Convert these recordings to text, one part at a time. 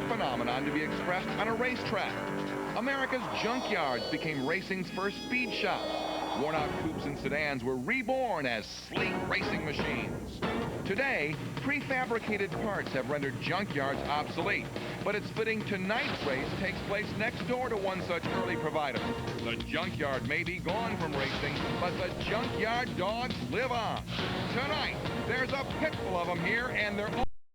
phenomenon to be expressed on a racetrack. America's junkyards became racing's first speed shops. Worn-out coupes and sedans were reborn as sleek racing machines. Today, prefabricated parts have rendered junkyards obsolete, but it's fitting tonight's race takes place next door to one such early provider. The junkyard may be gone from racing, but the junkyard dogs live on. Tonight, there's a pit full of them here, and they're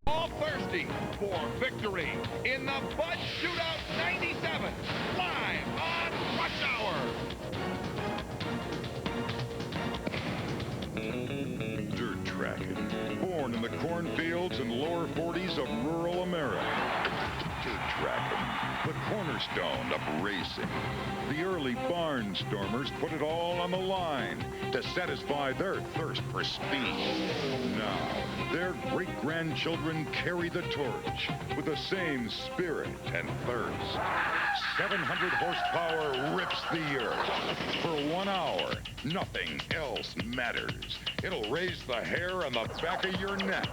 all thirsty for victory in the Bud Shootout 97, live on Rush Hour. Dirt tracking, born in the cornfields and lower 40s of rural America. Dirt tracking, the cornerstone of racing. The early barnstormers put it all on the line to satisfy their thirst for speed. Now, their great-grandchildren carry the torch with the same spirit and thirst. 700 horsepower rips the earth. For 1 hour, nothing else matters. It'll raise the hair on the back of your neck.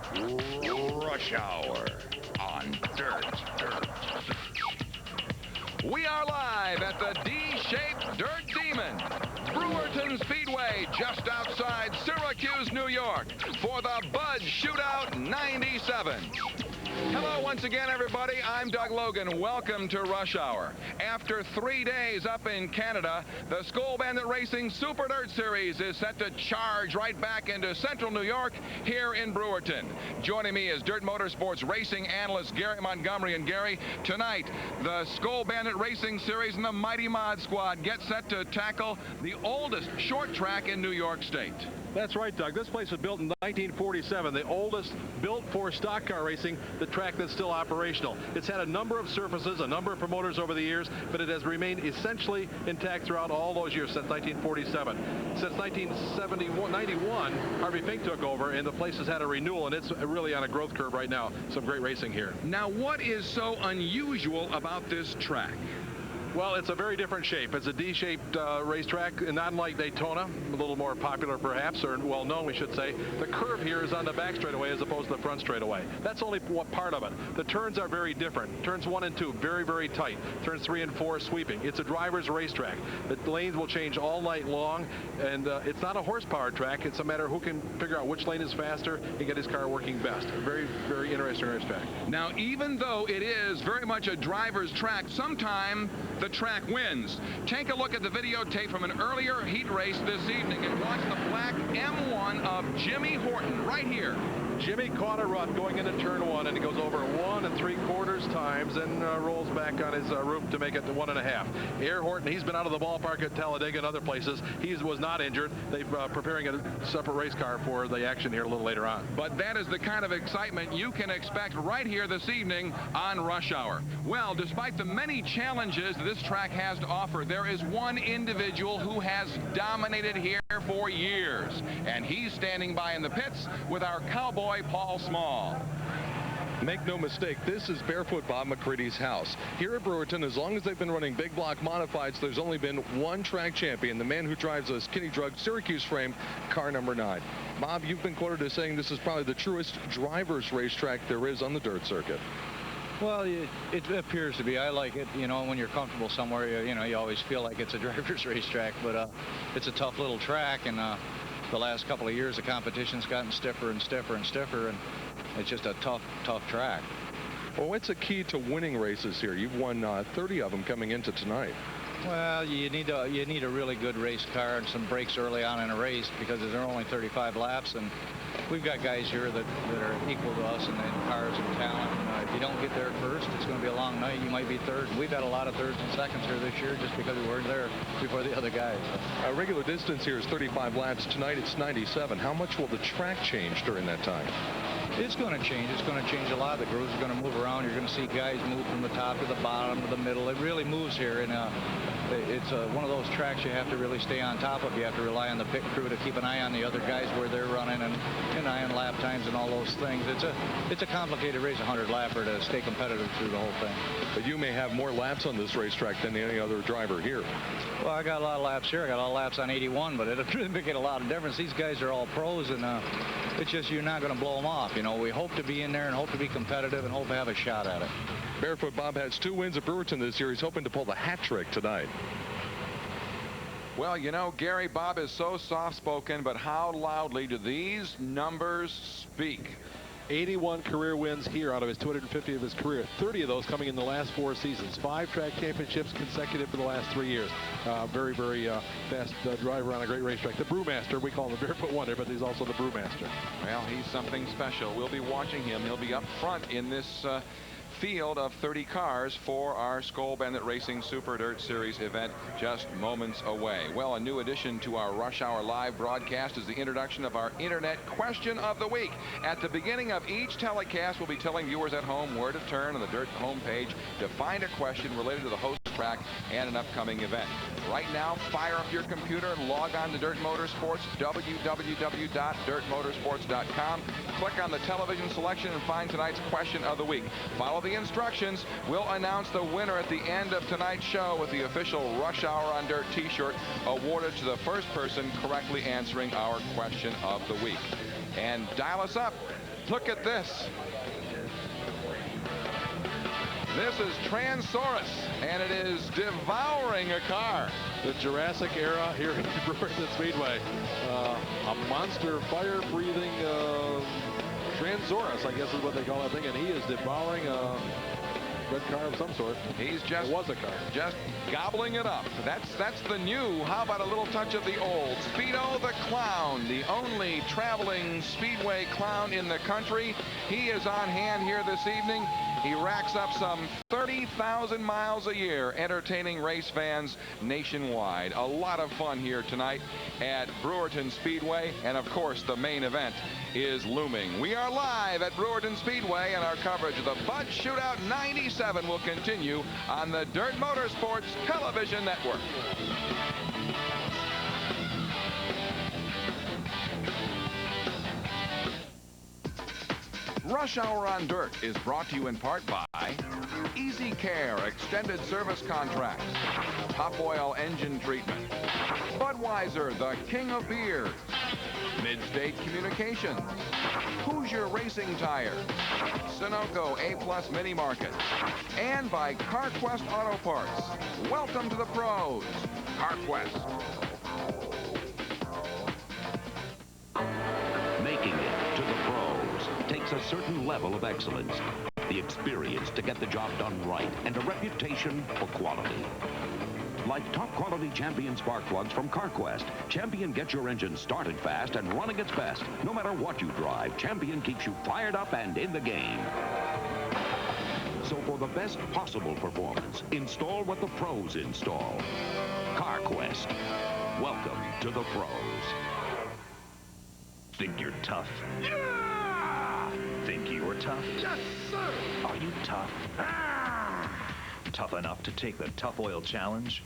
Rush Hour on Dirt. We are live at the D-shaped Dirt Demon, Brewerton Speedway, just outside Syracuse, New York, for the Bud Shootout 97. Hello once again, everybody. I'm Doug Logan. Welcome to Rush Hour. After 3 days up in Canada, the Skoal Bandit Racing Super Dirt Series is set to charge right back into central New York here in Brewerton. Joining me is Dirt Motorsports racing analyst Gary Montgomery. And Gary, tonight, the Skoal Bandit Racing Series and the Mighty Mod Squad get set to tackle the oldest short track in New York State. That's right, Doug. This place was built in 1947, the oldest built for stock car racing, the track that's still operational. It's had a number of surfaces, a number of promoters over the years, but it has remained essentially intact throughout all those years since 1947. Since 1991, Harvey Fink took over, and the place has had a renewal, and it's really on a growth curve right now. Some great racing here. Now, what is so unusual about this track? Well, it's a very different shape. It's a D-shaped racetrack, not unlike Daytona, a little more popular perhaps, or well-known, we should say. The curve here is on the back straightaway as opposed to the front straightaway. That's only one part of it. The turns are very different. Turns 1 and 2, very, very tight. Turns 3 and 4, sweeping. It's a driver's racetrack. The lanes will change all night long, and it's not a horsepower track. It's a matter of who can figure out which lane is faster and get his car working best. Very, very interesting racetrack. Now, even though it is very much a driver's track, sometime the track wins. Take a look at the videotape from an earlier heat race this evening and watch the black M1 of Jimmy Horton right here. Jimmy caught a rut going into turn 1, and he goes over 1 3/4 times and rolls back on his roof to make it to 1 1/2. Air Horton, he's been out of the ballpark at Talladega and other places. He was not injured. They're preparing a separate race car for the action here a little later on. But that is the kind of excitement you can expect right here this evening on Rush Hour. Well, despite the many challenges this track has to offer, there is one individual who has dominated here for years, and he's standing by in the pits with our cowboy Paul Small. Make no mistake, this is Barefoot Bob McCreadie's house. Here at Brewerton, as long as they've been running big block modifieds, there's only been one track champion, the man who drives a skinny drug Syracuse frame, car number 9. Bob, you've been quoted as saying this is probably the truest driver's racetrack there is on the dirt circuit. Well, it appears to be. I like it. You know, when you're comfortable somewhere, you know, you always feel like it's a driver's racetrack, but it's a tough little track, and the last couple of years the competition's gotten stiffer and stiffer and stiffer, and it's just a tough track. Well, what's the key to winning races here? You've won 30 of them coming into tonight. Well, you need a really good race car and some brakes early on in a race, because there are only 35 laps, and we've got guys here that are equal to us in cars and talent. And, if you don't get there first, it's going to be a long night. You might be third. We've had a lot of thirds and seconds here this year just because we weren't there before the other guys. Regular distance here is 35 laps. Tonight it's 97. How much will the track change during that time? It's going to change. It's going to change a lot. The grooves are going to move around. You're going to see guys move from the top to the bottom to the middle. It really moves here, and it's one of those tracks you have to really stay on top of. You have to rely on the pit crew to keep an eye on the other guys where they're running, and an eye on lap times and all those things. It's a complicated race, 100-lapper, to stay competitive through the whole thing. But you may have more laps on this racetrack than any other driver here. Well, I got a lot of laps here. I got a lot of laps on 81, but it doesn't make a lot of difference. These guys are all pros, and It's just you're not going to blow them off. You know, we hope to be in there and hope to be competitive and hope to have a shot at it. Barefoot Bob has 2 wins at Brewerton this year. He's hoping to pull the hat trick tonight. Well, you know, Gary, Bob is so soft-spoken, but how loudly do these numbers speak? 81 career wins here out of his 250 of his career. 30 of those coming in the last 4 seasons. 5 track championships consecutive for the last 3 years. Very, very fast driver on a great racetrack. The Brewmaster, we call him the Barefoot Wonder, but he's also the Brewmaster. Well, he's something special. We'll be watching him. He'll be up front in this field of 30 cars for our Skoal Bandit Racing Super Dirt Series event just moments away. Well, a new addition to our Rush Hour live broadcast is the introduction of our Internet Question of the Week. At the beginning of each telecast, we'll be telling viewers at home where to turn on the Dirt homepage to find a question related to the host track and an upcoming event. Right now, fire up your computer and log on to Dirt Motorsports, www.dirtmotorsports.com. Click on the television selection and find tonight's question of the week. Follow the instructions. We'll announce the winner at the end of tonight's show with the official Rush Hour on Dirt t-shirt awarded to the first person correctly answering our question of the week. And dial us up. Look at this. This is Transaurus, and it is devouring a car. The Jurassic era here at Brewerton Speedway. A monster fire-breathing Transaurus, I guess is what they call that thing, and he is devouring a red car of some sort. He's just, it was a car. Just gobbling it up. That's the new. How about a little touch of the old? Speedo the Clown, the only traveling Speedway clown in the country. He is on hand here this evening. He racks up some 30,000 miles a year, entertaining race fans nationwide. A lot of fun here tonight at Brewerton Speedway, and of course the main event is looming. We are live at Brewerton Speedway, and our coverage of the Bud Shootout 97 will continue on the Dirt Motorsports Television Network. Rush Hour on Dirt is brought to you in part by Easy Care Extended Service Contracts, Top Oil Engine Treatment, Budweiser, the King of Beers, Midstate Communications, Hoosier Racing Tires, Sunoco A+ Mini Market, and by CarQuest Auto Parts. Welcome to the pros, CarQuest. Making it to the pros takes a certain level of excellence, the experience to get the job done right, and a reputation for quality. Like top quality Champion spark plugs from CarQuest, Champion gets your engine started fast and running its best. No matter what you drive, Champion keeps you fired up and in the game. So for the best possible performance, install what the pros install. CarQuest. Welcome to the pros. Think you're tough? Yeah! Think you're tough? Yes, sir! Are you tough? Ah! Tough enough to take the Tough Oil Challenge?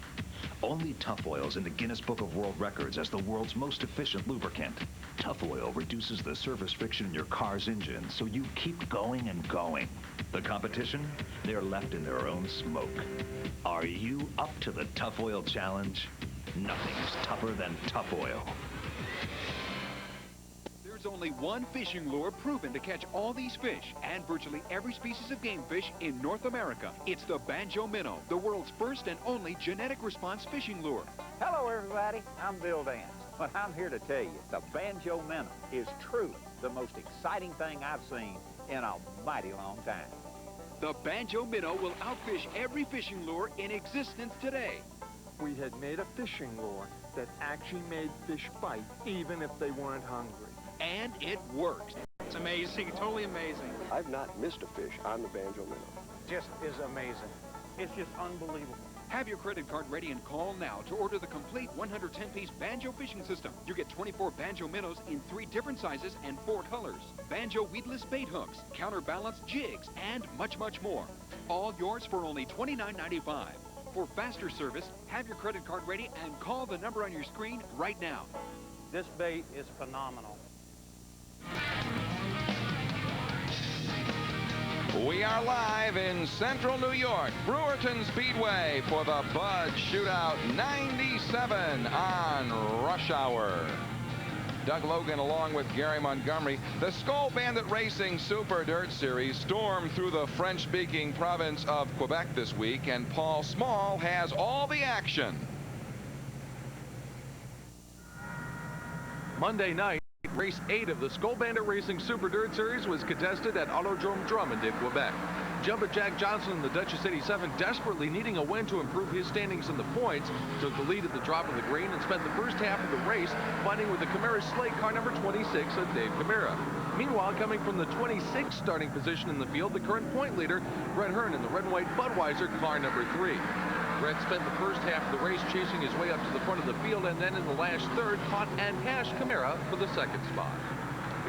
Only Tough Oil's in the Guinness Book of World Records as the world's most efficient lubricant. Tough Oil reduces the surface friction in your car's engine, so you keep going and going. The competition? They're left in their own smoke. Are you up to the Tough Oil Challenge? Nothing's tougher than Tough Oil. There's only one fishing lure proven to catch all these fish and virtually every species of game fish in North America. It's the Banjo Minnow, the world's first and only genetic response fishing lure. Hello, everybody. I'm Bill Dance. But I'm here to tell you, the Banjo Minnow is truly the most exciting thing I've seen in a mighty long time. The Banjo Minnow will outfish every fishing lure in existence today. We had made a fishing lure that actually made fish bite, even if they weren't hungry. And it works. It's amazing, totally amazing. I've not missed a fish on the Banjo Minnow. Just is amazing. It's just unbelievable. Have your credit card ready and call now to order the complete 110-piece Banjo fishing system. You get 24 Banjo Minnows in 3 different sizes and 4 colors. Banjo weedless bait hooks, counterbalance jigs, and much, much more. All yours for only $29.95. For faster service, have your credit card ready and call the number on your screen right now. This bait is phenomenal. We are live in Central New York, Brewerton Speedway for the Bud Shootout 97 on Rush Hour. Doug Logan along with Gary Montgomery. The Skoal Bandit Racing Super Dirt Series stormed through the French-speaking province of Quebec this week, and Paul Small has all the action. Monday night, race 8 of the Skoal Bandit Racing Super Dirt Series was contested at Autodrome Drummond in Quebec. Jumpin' Jack Johnson in the Duchess 87, desperately needing a win to improve his standings in the points, took the lead at the drop of the green and spent the first half of the race fighting with the Camara slate car number 26 of Dave Camara. Meanwhile, coming from the 26th starting position in the field, the current point leader, Brett Hearn in the red and white Budweiser car number 3. Brett spent the first half of the race chasing his way up to the front of the field, and then in the last third caught and passed Camara for the second spot.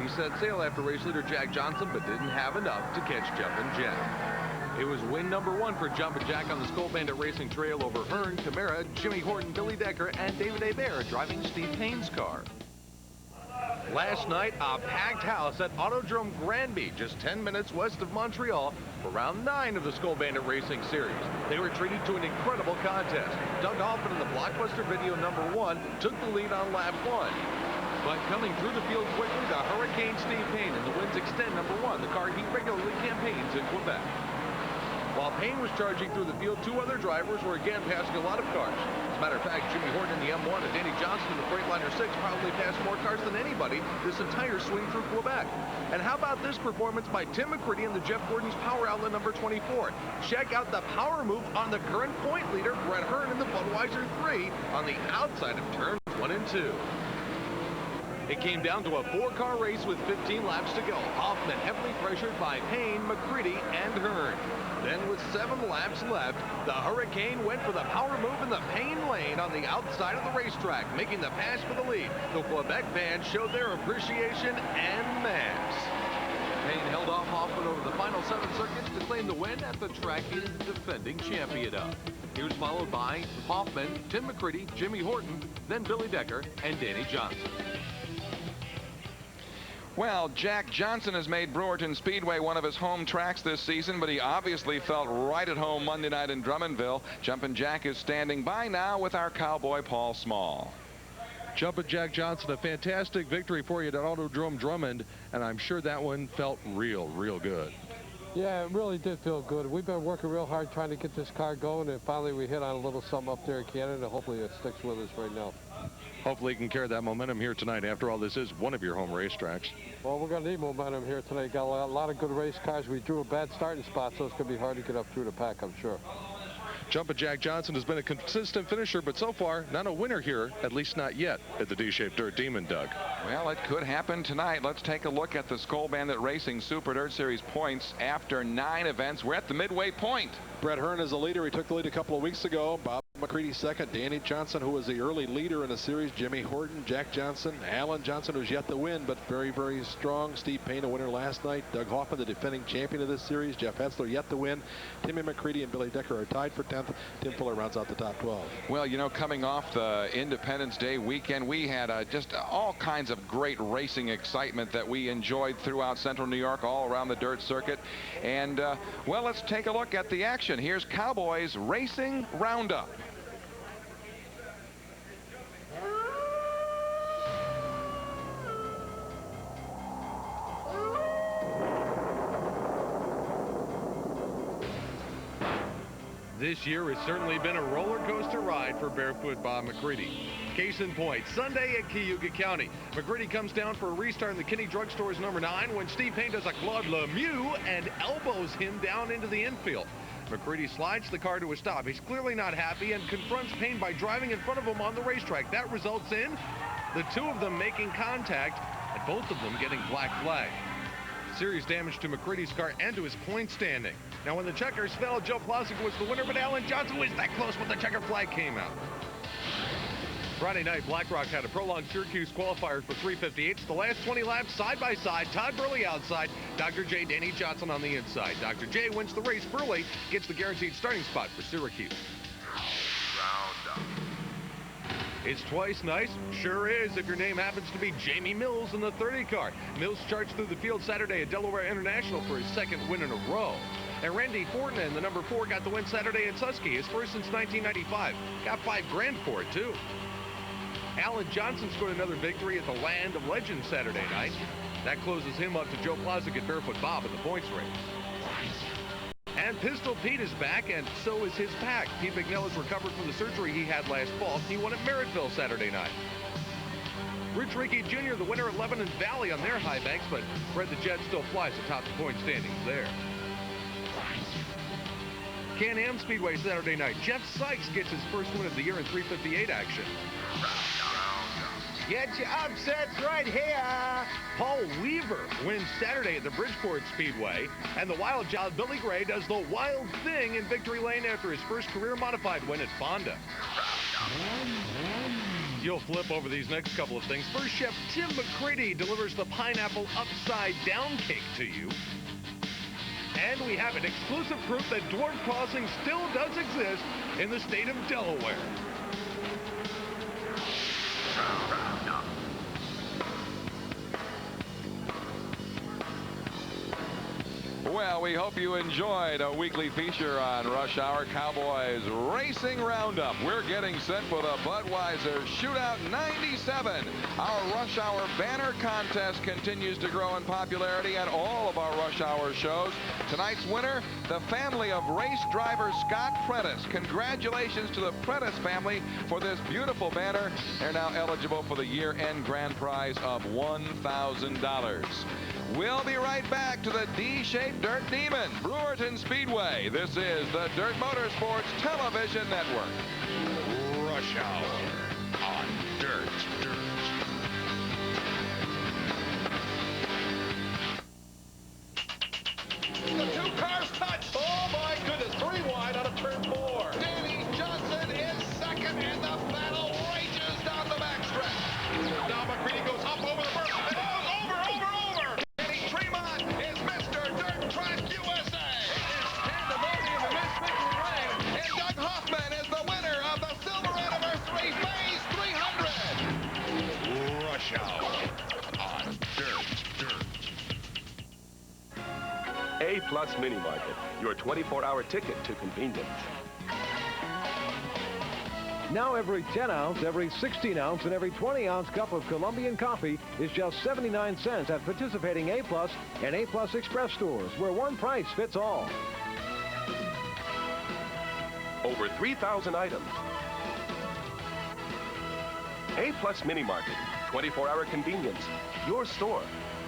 He set sail after race leader Jack Johnson, but didn't have enough to catch Jumpin' Jack. It was win number 1 for Jumpin' Jack on the Skoal Bandit Racing Trail over Hearn, Camara, Jimmy Horton, Billy Decker, and David Hebert driving Steve Payne's car. Last night, a packed house at Autodrome Granby, just 10 minutes west of Montreal, for round 9 of the Skoal Bandit Racing Series. They were treated to an incredible contest. Doug Hoffman in the blockbuster video number 1 took the lead on lap 1. But coming through the field quickly, the Hurricane Steve Payne in the Wins Extend number 1, the car he regularly campaigns in Quebec. While Payne was charging through the field, 2 other drivers were again passing a lot of cars. As a matter of fact, Jimmy Horton in the M1 and Danny Johnson in the Freightliner 6 probably passed more cars than anybody this entire swing through Quebec. And how about this performance by Tim McCreadie in the Jeff Gordon's Power Outlet number 24? Check out the power move on the current point leader, Brett Hearn in the Budweiser 3 on the outside of turns 1 and 2. It came down to a 4-car race with 15 laps to go. Hoffman heavily pressured by Payne, McCreadie, and Hearn. Then with 7 laps left, the Hurricane went for the power move in the Payne lane on the outside of the racetrack, making the pass for the lead. The Quebec fans showed their appreciation en masse. Payne held off Hoffman over the final 7 circuits to claim the win at the track he is the defending champion of. He was followed by Hoffman, Tim McCreadie, Jimmy Horton, then Billy Decker, and Danny Johnson. Well, Jack Johnson has made Brewerton Speedway one of his home tracks this season, but he obviously felt right at home Monday night in Drummondville. Jumpin' Jack is standing by now with our cowboy Paul Small. Jumpin' Jack Johnson, a fantastic victory for you at Autodrome Drummond, and I'm sure that one felt real good. Yeah, it really did feel good. We've been working real hard trying to get this car going, and finally we hit on a little something up there in Canada. Hopefully it sticks with us right now. Hopefully you can carry that momentum here tonight. After all, this is one of your home racetracks. Well, we're going to need momentum here tonight. Got a lot of good race cars. We drew a bad starting spot, so it's going to be hard to get up through the pack, I'm sure. Jumpin' Jack Johnson has been a consistent finisher, but so far, not a winner here, at least not yet, at the D-shaped Dirt Demon, Doug. Well, it could happen tonight. Let's take a look at the Skoal Bandit Racing Super Dirt Series points after 9 events. We're at the midway point. Brett Hearn is the leader. He took the lead a couple of weeks ago. Bob McCreadie second. Danny Johnson, who was the early leader in the series. Jimmy Horton, Jack Johnson, Alan Johnson, who's yet to win, but very strong. Steve Payne, a winner last night. Doug Hoffman, the defending champion of this series. Jeff Hetzler, yet to win. Timmy McCreadie and Billy Decker are tied for 10th. Tim Fuller rounds out the top 12. Well, you know, coming off the Independence Day weekend, we had just all kinds of great racing excitement that we enjoyed throughout Central New York, all around the dirt circuit. And, well, let's take a look at the action. Here's Cowboys Racing Roundup. This year has certainly been a roller coaster ride for Barefoot Bob McCreadie. Case in point, Sunday at Cayuga County. McCreadie comes down for a restart in the Kinney Drug Store's number 9 when Steve Payne does a Claude Lemieux and elbows him down into the infield. McCreadie slides the car to a stop. He's clearly not happy and confronts Payne by driving in front of him on the racetrack. That results in the 2 of them making contact and both of them getting black flagged. Serious damage to McCreadie's car and to his point standing. Now, when the checkers fell, Joe Plosick was the winner, but Alan Johnson was that close when the checker flag came out. Friday night, BlackRock had a prolonged Syracuse qualifier for 358s. The last 20 laps, side by side, Todd Burley outside, Dr. J. Danny Johnson on the inside. Dr. J wins the race. Burley gets the guaranteed starting spot for Syracuse. Roundup. It's twice nice. Sure is if your name happens to be Jamie Mills in the 30 car. Mills charged through the field Saturday at Delaware International for his 2nd win in a row. And Randy Fortnan, the number 4, got the win Saturday at Susky, his first since 1995. Got $5 grand for it, too. Alan Johnson scored another victory at the Land of Legends Saturday night. That closes him up to Joe Plazic and Barefoot Bob in the points race. And Pistol Pete is back, and so is his pack. Pete McNell has recovered from the surgery he had last fall. He won at Merrittville Saturday night. Rich Rickey Jr., the winner at Lebanon Valley on their high banks, but Fred the Jet still flies atop the point standings there. Can-Am Speedway Saturday night. Jeff Sykes gets his first win of the year in 358 action. Get your upsets right here. Paul Weaver wins Saturday at the Bridgeport Speedway, and the wild child Billy Gray does the wild thing in Victory Lane after his first career modified win at Fonda. You'll flip over these next couple of things. First, Chef Tim McCreadie delivers the pineapple upside down cake to you. And we have an exclusive proof that dwarf crossing still does exist in the state of Delaware. Well, we hope you enjoyed a weekly feature on Rush Hour Cowboys Racing Roundup. We're getting set for the Budweiser Shootout 97. Our Rush Hour banner contest continues to grow in popularity at all of our Rush Hour shows. Tonight's winner, the family of race driver Scott Prentice. Congratulations to the Prentice family for this beautiful banner. They're now eligible for the year-end grand prize of $1,000. We'll be right back to the D-shaped Dirt Demon, Brewerton Speedway. This is the Dirt Motorsports Television Network. Rush Hour on Dirt. The two cars touch. Oh, my goodness. 3 wide out of turn 4. Danny Johnson is second, and the battle rages down the backstretch. Now McCreadie goes up over the first. Over. Danny Tremont is Mr. Dirt Track USA. It is Pandemonium in Miss Victory Lane. And Doug Hoffman is the winner of the Silver Anniversary Phase 300. Rush Hour on Dirt. A-Plus Mini Market, your 24-hour ticket to convenience. Now every 10-ounce, every 16-ounce, and every 20-ounce cup of Colombian coffee is just 79 cents at participating A-Plus and A-Plus Express stores, where one price fits all. Over 3,000 items. A-Plus Mini Market, 24-hour convenience. Your store,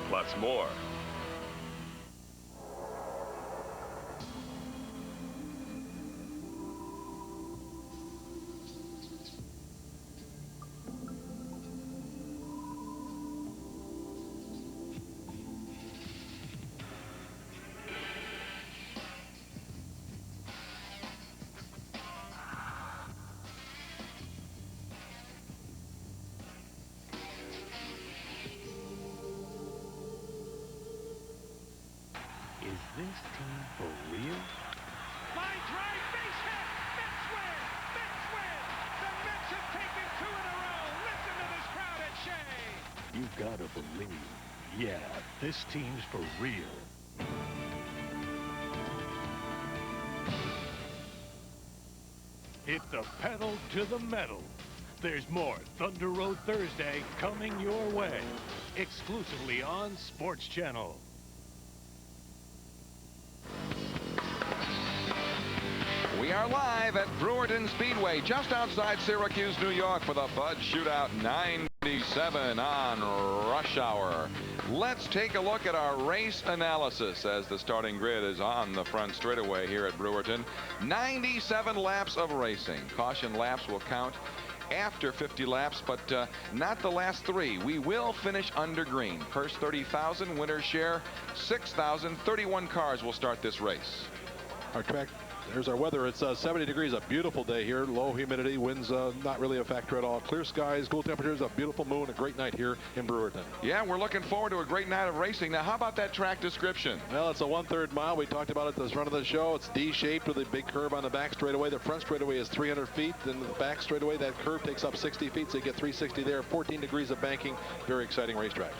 plus more. Is this team for real? Line drive, base hit. Mets win. Mets win. The Mets have taken 2 in a row. Listen to this crowd at Shea. You gotta believe. Yeah, this team's for real. Hit the pedal to the metal. There's more Thunder Road Thursday coming your way. Exclusively on Sports Channel. We are live at Brewerton Speedway, just outside Syracuse, New York, for the Bud Shootout 97 on Rush Hour. Let's take a look at our race analysis as the starting grid is on the front straightaway here at Brewerton. 97 laps of racing. Caution laps will count after 50 laps, but not the last 3. We will finish under green. Purse 30,000, winner's share 6,000. 31 cars will start this race. Our track, there's our weather. It's 70 degrees, a beautiful day here. Low humidity, winds not really a factor at all. Clear skies, cool temperatures, a beautiful moon, a great night here in Brewerton. Yeah, we're looking forward to a great night of racing. Now, how about that track description? Well, it's a 1/3 mile. We talked about it at the front of the show. It's D-shaped with a big curve on the back straightaway. The front straightaway is 300 feet. Then the back straightaway, that curve takes up 60 feet, so you get 360 there. 14 degrees of banking. Very exciting racetrack.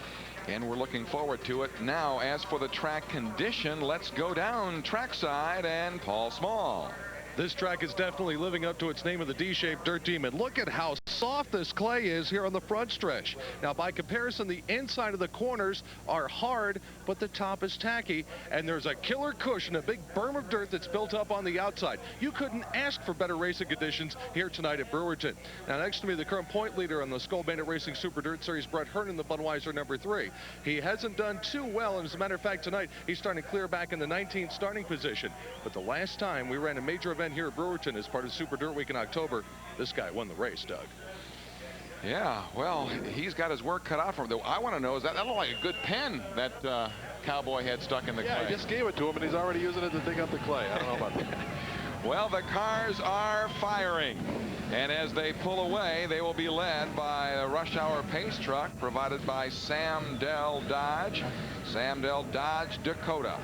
And we're looking forward to it. Now, as for the track condition, let's go down trackside and Paul Small. This track is definitely living up to its name of the D-shaped Dirt Demon. Look at how soft this clay is here on the front stretch. Now, by comparison, the inside of the corners are hard, but the top is tacky, and there's a killer cushion, a big berm of dirt that's built up on the outside. You couldn't ask for better racing conditions here tonight at Brewerton. Now, next to me, the current point leader on the Skoal Bandit Racing Super Dirt Series, Brett Hernan, the Budweiser number 3. He hasn't done too well, and as a matter of fact, tonight, he's starting to clear back in the 19th starting position. But the last time we ran a major event here at Brewerton as part of Super Dirt Week in October, this guy won the race, Doug. Yeah, well, he's got his work cut out for him. I want to know, is that looked like a good pen that Cowboy had stuck in the clay? Yeah, I just gave it to him, and he's already using it to dig up the clay. I don't know about that. Well, the cars are firing. And as they pull away, they will be led by a rush hour pace truck provided by Sam Dell Dodge. Sam Dell Dodge Dakota.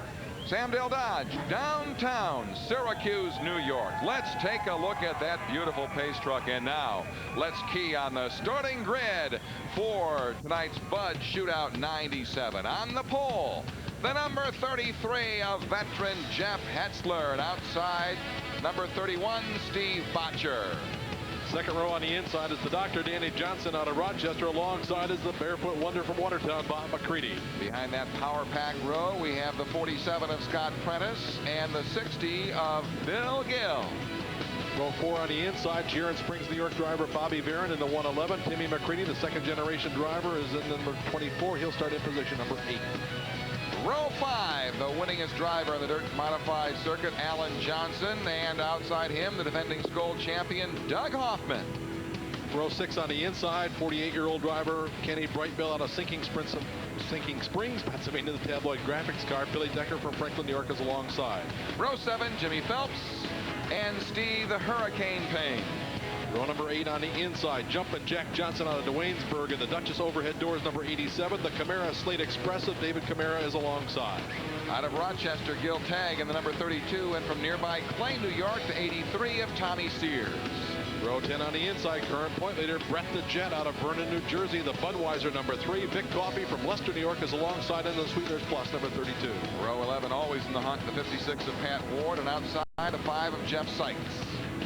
Sam Dell Dodge, downtown Syracuse, New York. Let's take a look at that beautiful pace truck. And now, let's key on the starting grid for tonight's Bud Shootout 97. On the pole, the number 33 of veteran Jeff Hetzler. And outside, number 31, Steve Botcher. Second row on the inside is the Dr. Danny Johnson out of Rochester. Alongside is the barefoot wonder from Watertown, Bob McCreadie. Behind that power pack row, we have the 47 of Scott Prentice and the 60 of Bill Gill. Row 4 on the inside, Sharon Springs, New York driver Bobby Varon in the 111. Timmy McCreadie, the second generation driver, is in number 24. He'll start in position number 8. Row 5, the winningest driver in the dirt modified circuit, Alan Johnson, and outside him, the defending Skoal champion, Doug Hoffman. Row 6 on the inside, 48-year-old driver Kenny Brightbill out of Sinking Springs, Pennsylvania, the tabloid graphics car. Billy Decker from Franklin, New York is alongside. Row 7, Jimmy Phelps and Steve the Hurricane Payne. Row number 8 on the inside, Jumpin' Jack Johnson out of Duanesburg, and the Duchess overhead doors number 87. The Camara Slate Express of David Camara is alongside. Out of Rochester, Gil Tagg in the number 32, and from nearby Clay, New York, the 83 of Tommy Sears. Row 10 on the inside, current point leader Brett the Jet out of Vernon, New Jersey. The Budweiser number 3. Vic Coffey from Leicester, New York is alongside in the Sweeteners Plus number 32. Row 11 always in the hunt, the 56 of Pat Ward, and outside the 5 of Jeff Sykes.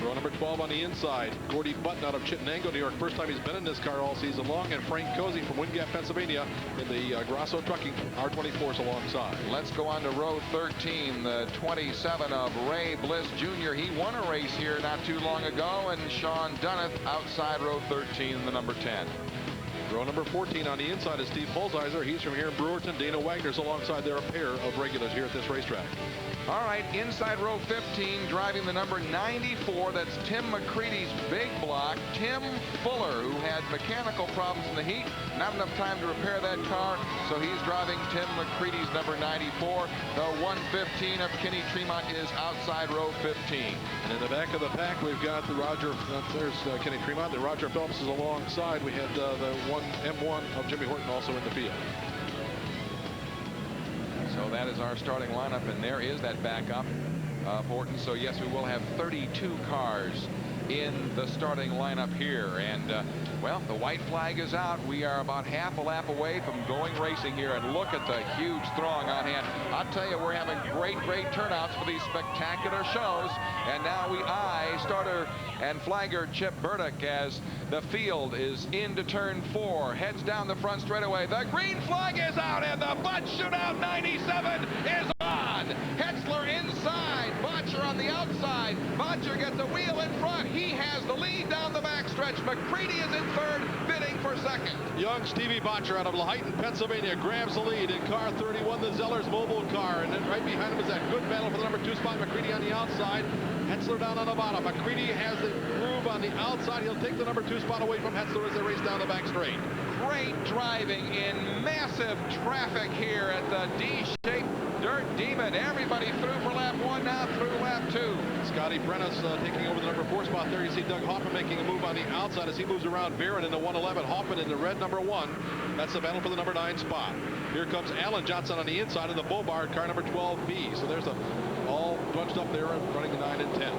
Row number 12 on the inside, Gordy Button out of Chittenango, New York. First time he's been in this car all season long. And Frank Cozy from Wind Gap, Pennsylvania in the Grosso Trucking R24s alongside. Let's go on to row 13, the 27 of Ray Bliss Jr. He won a race here not too long ago, and Sean Dunneth outside row 13 in the number 10. Row number 14 on the inside is Steve Holzheiser. He's from here in Brewerton. Dana Wagner's alongside. They're a pair of regulars here at this racetrack. All right, inside row 15, driving the number 94, that's Tim McCreadie's big block. Tim Fuller, who had mechanical problems in the heat, not enough time to repair that car, so he's driving Tim McCreadie's number 94. The 115 of Kenny Tremont is outside row 15. And in the back of the pack, we've got the there's Kenny Tremont, and Roger Phelps is alongside. We had the M1 of Jimmy Horton also in the field. So that is our starting lineup, and there is that backup of Horton. So yes, we will have 32 cars in the starting lineup here. And well, the white flag is out. We are about half a lap away from going racing here, and look at the huge throng on hand. I'll tell you, we're having great turnouts for these spectacular shows. And now we eye starter and flagger Chip Burdick as the field is into turn 4, heads down the front straightaway. The green flag is out, and the Bud Shootout 97 is on. Hetzler inside, Botcher on the outside. Botcher gets a wheel in front. He has the lead down the backstretch. McCreadie is in third, bidding for second. Young Stevie Botcher out of Laheyton, Pennsylvania grabs the lead in car 31, the Zellers mobile car. And then right behind him is that good battle for the number 2 spot. McCreadie on the outside. Hetzler down on the bottom. McCreadie has the groove on the outside. He'll take the number 2 spot away from Hetzler as they race down the back straight. Great driving in massive traffic here at the D-shaped Dirt Demon. Everybody through for lap 1, now through lap 2. Scotty Prentice taking over the number 4 spot there. You see Doug Hoffman making a move on the outside as he moves around Varon in the 111. Hoffman in the red number 1. That's the battle for the number 9 spot. Here comes Alan Johnson on the inside of the Bobard car number 12B. So there's all bunched up there and running 9 and 10.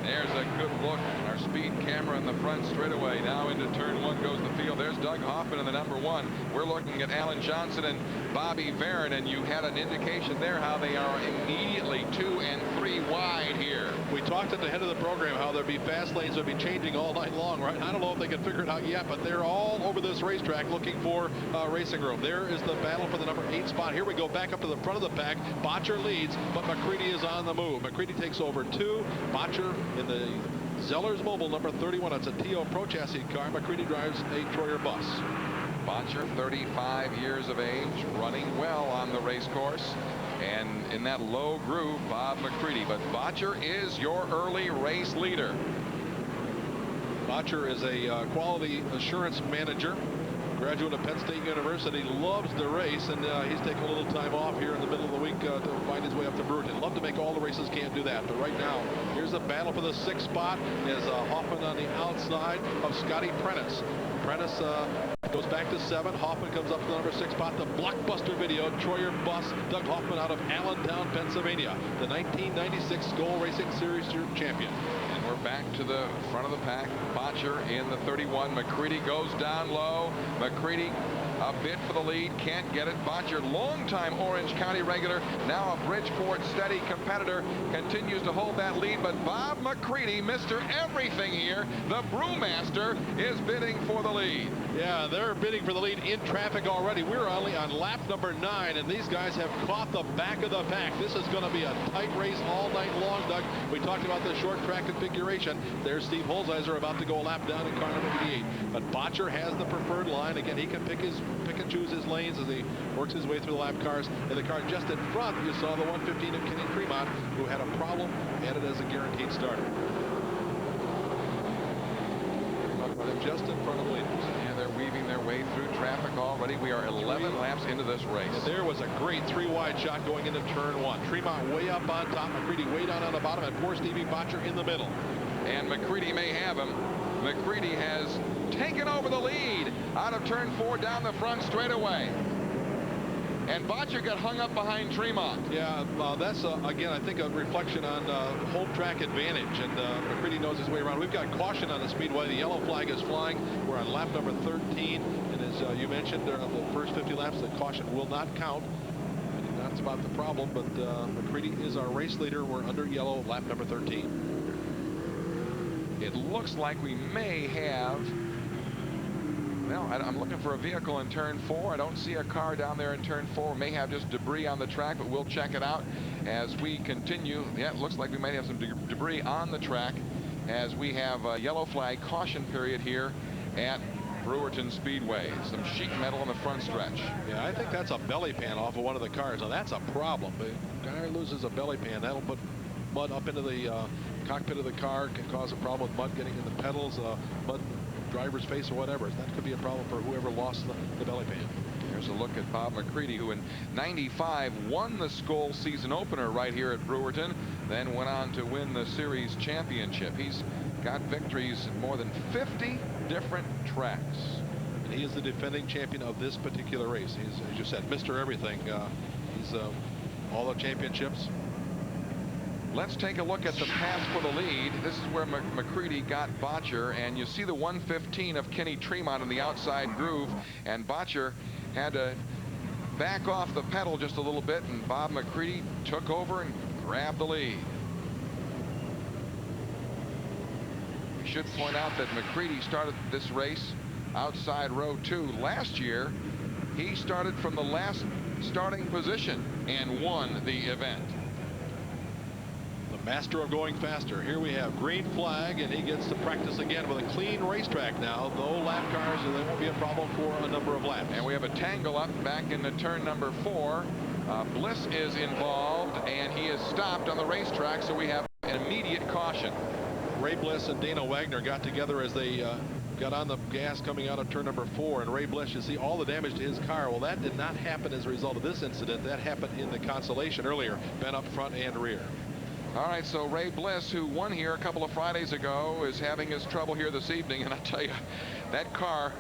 There's a good look. Our speed camera in the front straightaway. Now into turn 1 goes the field. There's Doug Hoffman in the number 1. We're looking at Alan Johnson and Bobby Varon, and you had an indication there how they are immediately 2 and 3 wide here. We talked at the head of the program how there'd be fast lanes that would be changing all night long, right? I don't know if they can figure it out yet, but they're all over this racetrack looking for racing room. There is the battle for the number 8 spot. Here we go back up to the front of the pack. Botcher leads, but McCreadie is on the move. McCreadie takes over 2. Botcher in the Zeller's Mobile number 31. It's a T.O. Pro Chassis car. McCreadie drives a Troyer bus. Botcher, 35 years of age, running well on the race course. And in that low groove, Bob McCreadie. But Botcher is your early race leader. Botcher is a quality assurance manager, graduate of Penn State University, loves the race, and he's taking a little time off here in the middle of the week to find his way up to Brewerton. Love to make all the races, can't do that. But right now, here's a battle for the 6th spot. Is Hoffman on the outside of Scotty Prentice. Prentice goes back to 7. Hoffman comes up to the number 6 spot. The blockbuster video, Troyer bus, Doug Hoffman out of Allentown, Pennsylvania, the 1996 Skoal Racing Series champion. And we're back to the front of the pack. Botcher in the 31. McCreadie goes down low. McCreadie a bit for the lead, can't get it. Botcher, longtime Orange County regular, now a Bridgeport steady competitor, continues to hold that lead. But Bob McCreadie, Mr. Everything here, the brewmaster, is bidding for the lead. Yeah, they're bidding for the lead in traffic already. We're only on lap number 9, and these guys have caught the back of the pack. This is going to be a tight race all night long, Doug. We talked about the short track configuration. There's Steve Holzheiser about to go a lap down in car number 88. But Botcher has the preferred line. Again, he can pick and choose his lanes as he works his way through the lap cars. And the car just in front, you saw the 115 of Kenny Tremont, who had a problem, added as a guaranteed starter. Just in front of leaders. Yeah, they're weaving their way through traffic already. We are 11 laps into this race. And there was a great 3-wide shot going into turn 1. Tremont way up on top, McCreadie way down on the bottom, and poor Stevie Botcher in the middle. And McCreadie may have him. McCreadie has taken over the lead out of turn 4 down the front straightaway. And Botcher got hung up behind Tremont. Yeah, that's, again, I think a reflection on home track advantage. And McCreadie knows his way around. We've got caution on the Speedway. The yellow flag is flying. We're on lap number 13. And as you mentioned, the first 50 laps, the caution will not count. And that's about the problem. But McCreadie is our race leader. We're under yellow, lap number 13. It looks like we may have... Well, I'm looking for a vehicle in turn 4. I don't see a car down there in turn 4. We may have just debris on the track, but we'll check it out as we continue. Yeah, it looks like we might have some debris on the track as we have a yellow flag caution period here at Brewerton Speedway. Some sheet metal in the front stretch. Yeah, I think that's a belly pan off of one of the cars. Now, that's a problem. The guy loses a belly pan. That'll put mud up into the cockpit of the car, can cause a problem with mud getting in the pedals, mud driver's face or whatever. That could be a problem for whoever lost the belly pan. Here's a look at Bob McCreadie, who in '95 won the Skoal season opener right here at Brewerton, then went on to win the series championship. He's got victories in more than 50 different tracks. And he is the defending champion of this particular race. He's, as you said, Mr. Everything. He's all the championships. Let's take a look at the pass for the lead. This is where McCreadie got Botcher, and you see the 115 of Kenny Tremont in the outside groove, and Botcher had to back off the pedal just a little bit, and Bob McCreadie took over and grabbed the lead. We should point out that McCreadie started this race outside row 2 last year. He started from the last starting position and won the event. Master of going faster. Here we have green flag, and he gets to practice again with a clean racetrack now. Though lap cars, they won't be a problem for a number of laps. And we have a tangle up back into turn number 4. Bliss is involved, and he is stopped on the racetrack, so we have an immediate caution. Ray Bliss and Dana Wagner got together as they got on the gas coming out of turn number 4, and Ray Bliss, you see all the damage to his car. Well, that did not happen as a result of this incident. That happened in the consolation earlier, bent up front and rear. All right, so Ray Bliss, who won here a couple of Fridays ago, is having his trouble here this evening. And I tell you, that car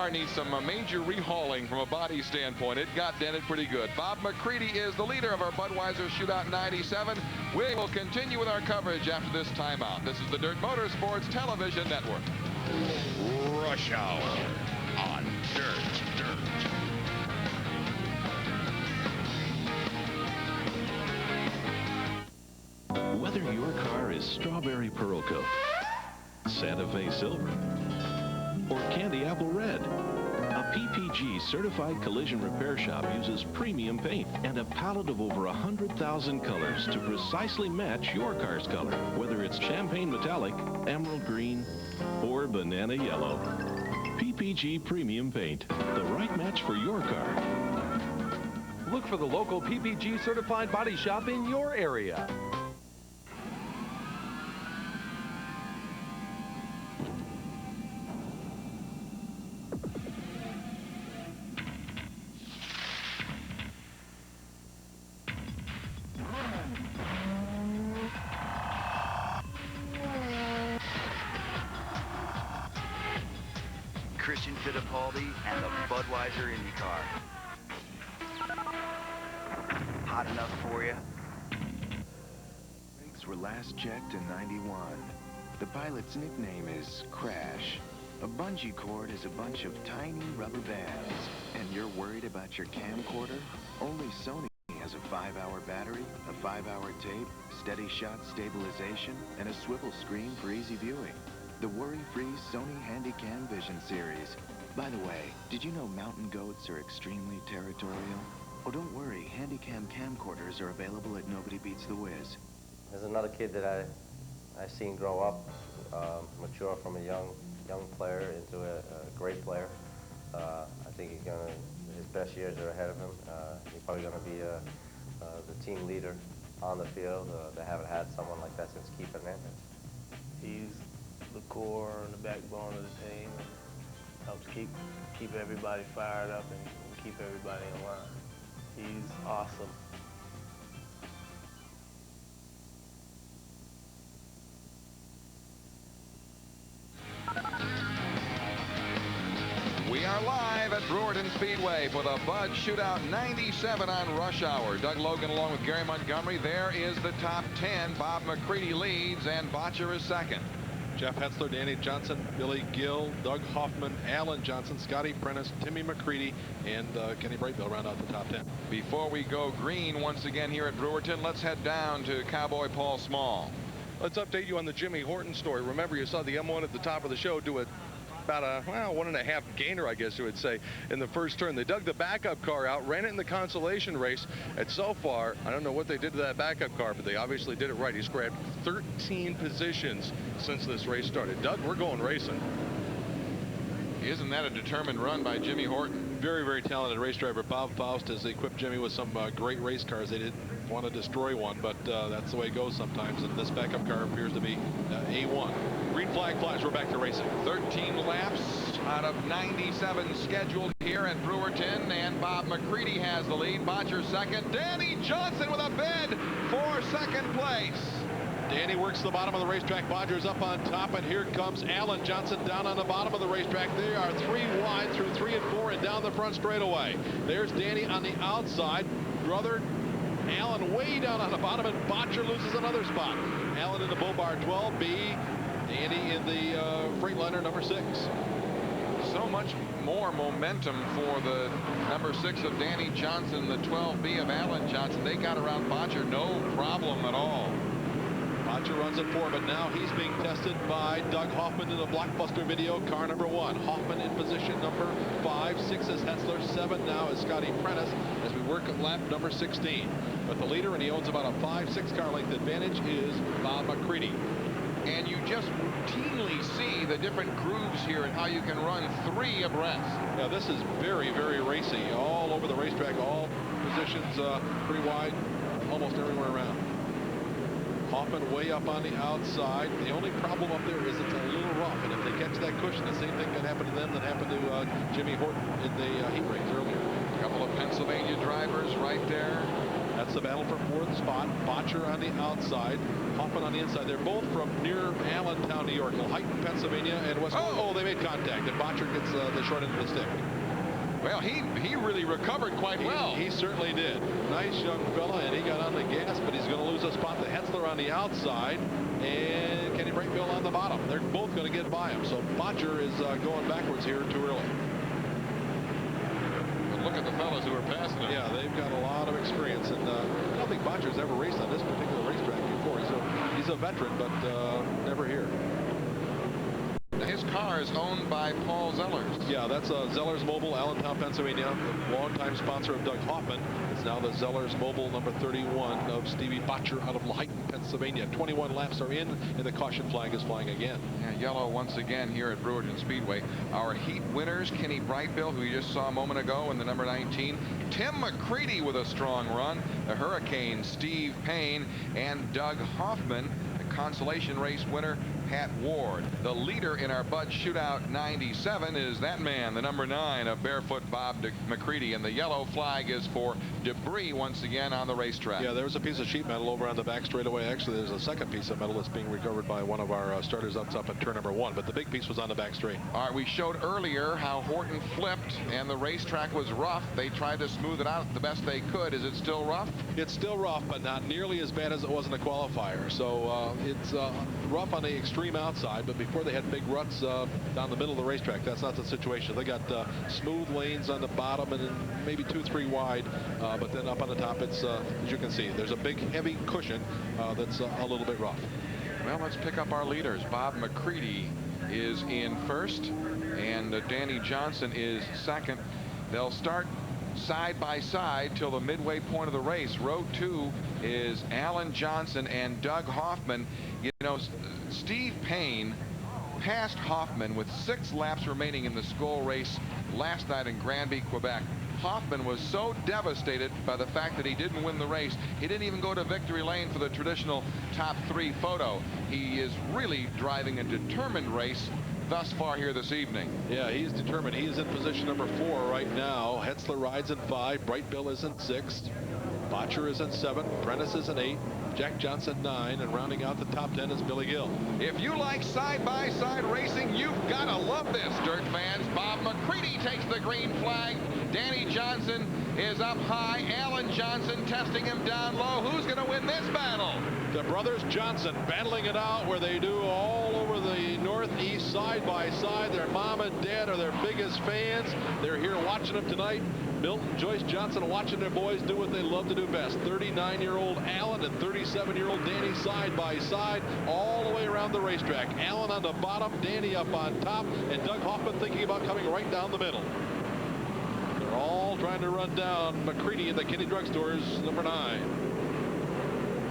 needs some major rehauling from a body standpoint. It got dented pretty good. Bob McCreadie is the leader of our Budweiser Shootout 97. We will continue with our coverage after this timeout. This is the Dirt Motorsports Television Network. Rush Hour on Dirt. Strawberry Pearl Coat, Santa Fe Silver, or Candy Apple Red. A PPG certified collision repair shop uses premium paint and a palette of over 100,000 colors to precisely match your car's color, whether it's champagne metallic, emerald green, or banana yellow. PPG premium paint, the right match for your car. Look for the local PPG certified body shop in your area. Christian Fittipaldi and the Budweiser IndyCar. Hot enough for you? Brakes were last checked in '91. The pilot's nickname is Crash. A bungee cord is a bunch of tiny rubber bands. And you're worried about your camcorder? Only Sony has a 5-hour battery, a 5-hour tape, steady shot stabilization, and a swivel screen for easy viewing. The worry-free Sony Handycam Vision series. By the way, did you know mountain goats are extremely territorial? Oh, don't worry, Handycam camcorders are available at Nobody Beats the Whiz. There's another kid that I seen grow up, mature from a young player into a great player. I think his best years are ahead of him. He's probably gonna be the team leader on the field. They haven't had someone like that since Keith Hernandez. He's the core and the backbone of the team, and helps keep everybody fired up and keep everybody in line. He's awesome. We are live at Brewerton Speedway for the Bud Shootout 97 on rush hour. Doug Logan along with Gary Montgomery. There is the top 10. Bob McCreadie leads and Botcher is second. Jeff Hetzler, Danny Johnson, Billy Gill, Doug Hoffman, Alan Johnson, Scotty Prentice, Timmy McCreadie, and Kenny Brightbill round out the top 10. Before we go green once again here at Brewerton, let's head down to Cowboy Paul Small. Let's update you on the Jimmy Horton story. Remember, you saw the M1 at the top of the show do about a 1.5 gainer, I guess you would say, in the first turn. They dug the backup car out, ran it in the consolation race, and so far, I don't know what they did to that backup car, but they obviously did it right. He's grabbed 13 positions since this race started. Doug, we're going racing. Isn't that a determined run by Jimmy Horton? Very, very talented race driver. Bob Faust has equipped Jimmy with some great race cars. They didn't want to destroy one, but that's the way it goes sometimes, and this backup car appears to be A1. Green flag flies. We're back to racing. 13 laps out of 97 scheduled here at Brewerton, and Bob McCreadie has the lead. Botcher second. Danny Johnson with a bid for second place. Danny works the bottom of the racetrack. Bodger's up on top, and here comes Alan Johnson down on the bottom of the racetrack. They are 3 wide through 3 and 4 and down the front straightaway. There's Danny on the outside. Brother Alan way down on the bottom, and Botcher loses another spot. Alan in the Bull Bar 12B. Danny in the Freightliner number 6. So much more momentum for the number 6 of Danny Johnson, the 12B of Alan Johnson. They got around Botcher no problem at all. Botcher runs at 4, but now he's being tested by Doug Hoffman in the blockbuster video, car number 1. Hoffman in position number 5. 6 is Hetzler. 7 now is Scotty Prentice as we work at lap number 16. But the leader, and he owns about a 5-6 car length advantage, is Bob McCreadie. And you just routinely see the different grooves here and how you can run 3 abreast. Yeah, this is very, very racy. All over the racetrack, all positions pretty wide, almost everywhere around. Hoffman way up on the outside. The only problem up there is it's a little rough, and if they catch that cushion, the same thing can happen to them that happened to Jimmy Horton in the heat race earlier. A couple of Pennsylvania drivers right there. That's the battle for 4th spot. Botcher on the outside, Hoffman on the inside. They're both from near Allentown, New York, Hilton, Pennsylvania, and West. Oh, they made contact, and Botcher gets the short end of the stick. Well, he really recovered quite well. He certainly did. Nice young fella, and he got on the gas, but he's going to lose a spot to Hetzler on the outside and Kenny Brightbill on the bottom. They're both going to get by him, so Botcher is going backwards here too early. But look at the fellas who are passing him. Yeah, they've got a lot of experience, and I don't think Botcher's ever raced on this particular racetrack before. He's a veteran, but never here. His car is owned by Paul Zellers. Yeah, that's Zellers Mobile, Allentown, Pennsylvania. The longtime sponsor of Doug Hoffman. It's now the Zellers Mobile number 31 of Stevie Botcher out of Lehighton, Pennsylvania. 21 laps are in, and the caution flag is flying again. Yeah, yellow once again here at Brewerton Speedway. Our heat winners, Kenny Brightbill, who you just saw a moment ago, in the number 19. Tim McCreadie with a strong run. The Hurricane, Steve Payne, and Doug Hoffman. The consolation race winner, Pat Ward. The leader in our Bud Shootout 97 is that man, the number 9 of Barefoot Bob McCreadie, and the yellow flag is for debris once again on the racetrack. Yeah, there's a piece of sheet metal over on the back straightaway. Actually, there's a second piece of metal that's being recovered by one of our starters up at turn number 1, but the big piece was on the back straight. All right, we showed earlier how Horton flipped and the racetrack was rough. They tried to smooth it out the best they could. Is it still rough? It's still rough, but not nearly as bad as it was in the qualifier. So it's rough on the extreme outside, but before they had big ruts down the middle of the racetrack. That's not the situation. They got smooth lanes on the bottom and then maybe 2-3 wide, but then up on the top, it's as you can see, there's a big heavy cushion that's a little bit rough. Well, let's pick up our leaders. Bob McCreadie is in first, and Danny Johnson is second. They'll start side by side till the midway point of the race. Row 2 is Alan Johnson and Doug Hoffman. You know, Steve Payne passed Hoffman with 6 laps remaining in the Skoal race last night in Granby, Quebec. Hoffman was so devastated by the fact that he didn't win the race, he didn't even go to victory lane for the traditional top 3 photo. He is really driving a determined race thus far here this evening. Yeah, he's determined. He is in position number 4 right now. Hetzler rides in 5. Brightbill is in 6. Botcher is in 7. Prentice is in 8. Jack Johnson 9, and rounding out the top 10 is Billy Gill. If you like side-by-side racing, you've got to love this, dirt fans. Bob McCreadie takes the green flag. Danny Johnson is up high. Alan Johnson testing him down low. Who's going to win this battle? The brothers Johnson battling it out where they do all over the Northeast side by side. Their mom and dad are their biggest fans. They're here watching them tonight. Milton, Joyce Johnson watching their boys do what they love to do best. 39-year-old Alan and 37-year-old Danny side by side all the way around the racetrack. Alan on the bottom, Danny up on top, and Doug Hoffman thinking about coming right down the middle. They're all trying to run down McCreadie in the Kinney Drugstore's number 9.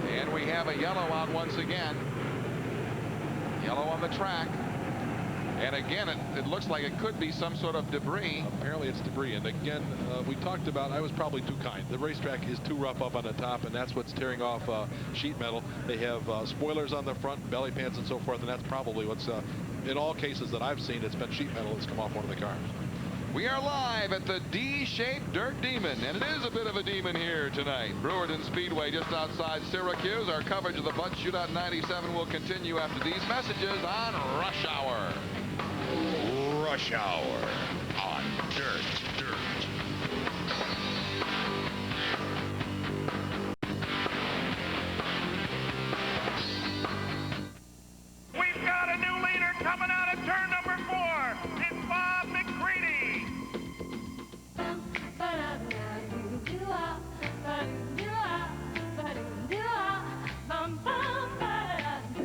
And we have a yellow out once again. Yellow on the track. And again, it looks like it could be some sort of debris. Apparently it's debris. And again, we talked about, I was probably too kind. The racetrack is too rough up on the top, and that's what's tearing off sheet metal. They have spoilers on the front, belly pans and so forth, and that's probably what's, in all cases that I've seen, it's been sheet metal that's come off one of the cars. We are live at the D-shaped Dirt Demon, and it is a bit of a demon here tonight. Brewerton Speedway just outside Syracuse. Our coverage of the Bud Shootout 97 will continue after these messages on Rush Hour. Rush Hour on Dirt. We've got a new leader coming out of turn number 4. It's Bob McCreadie.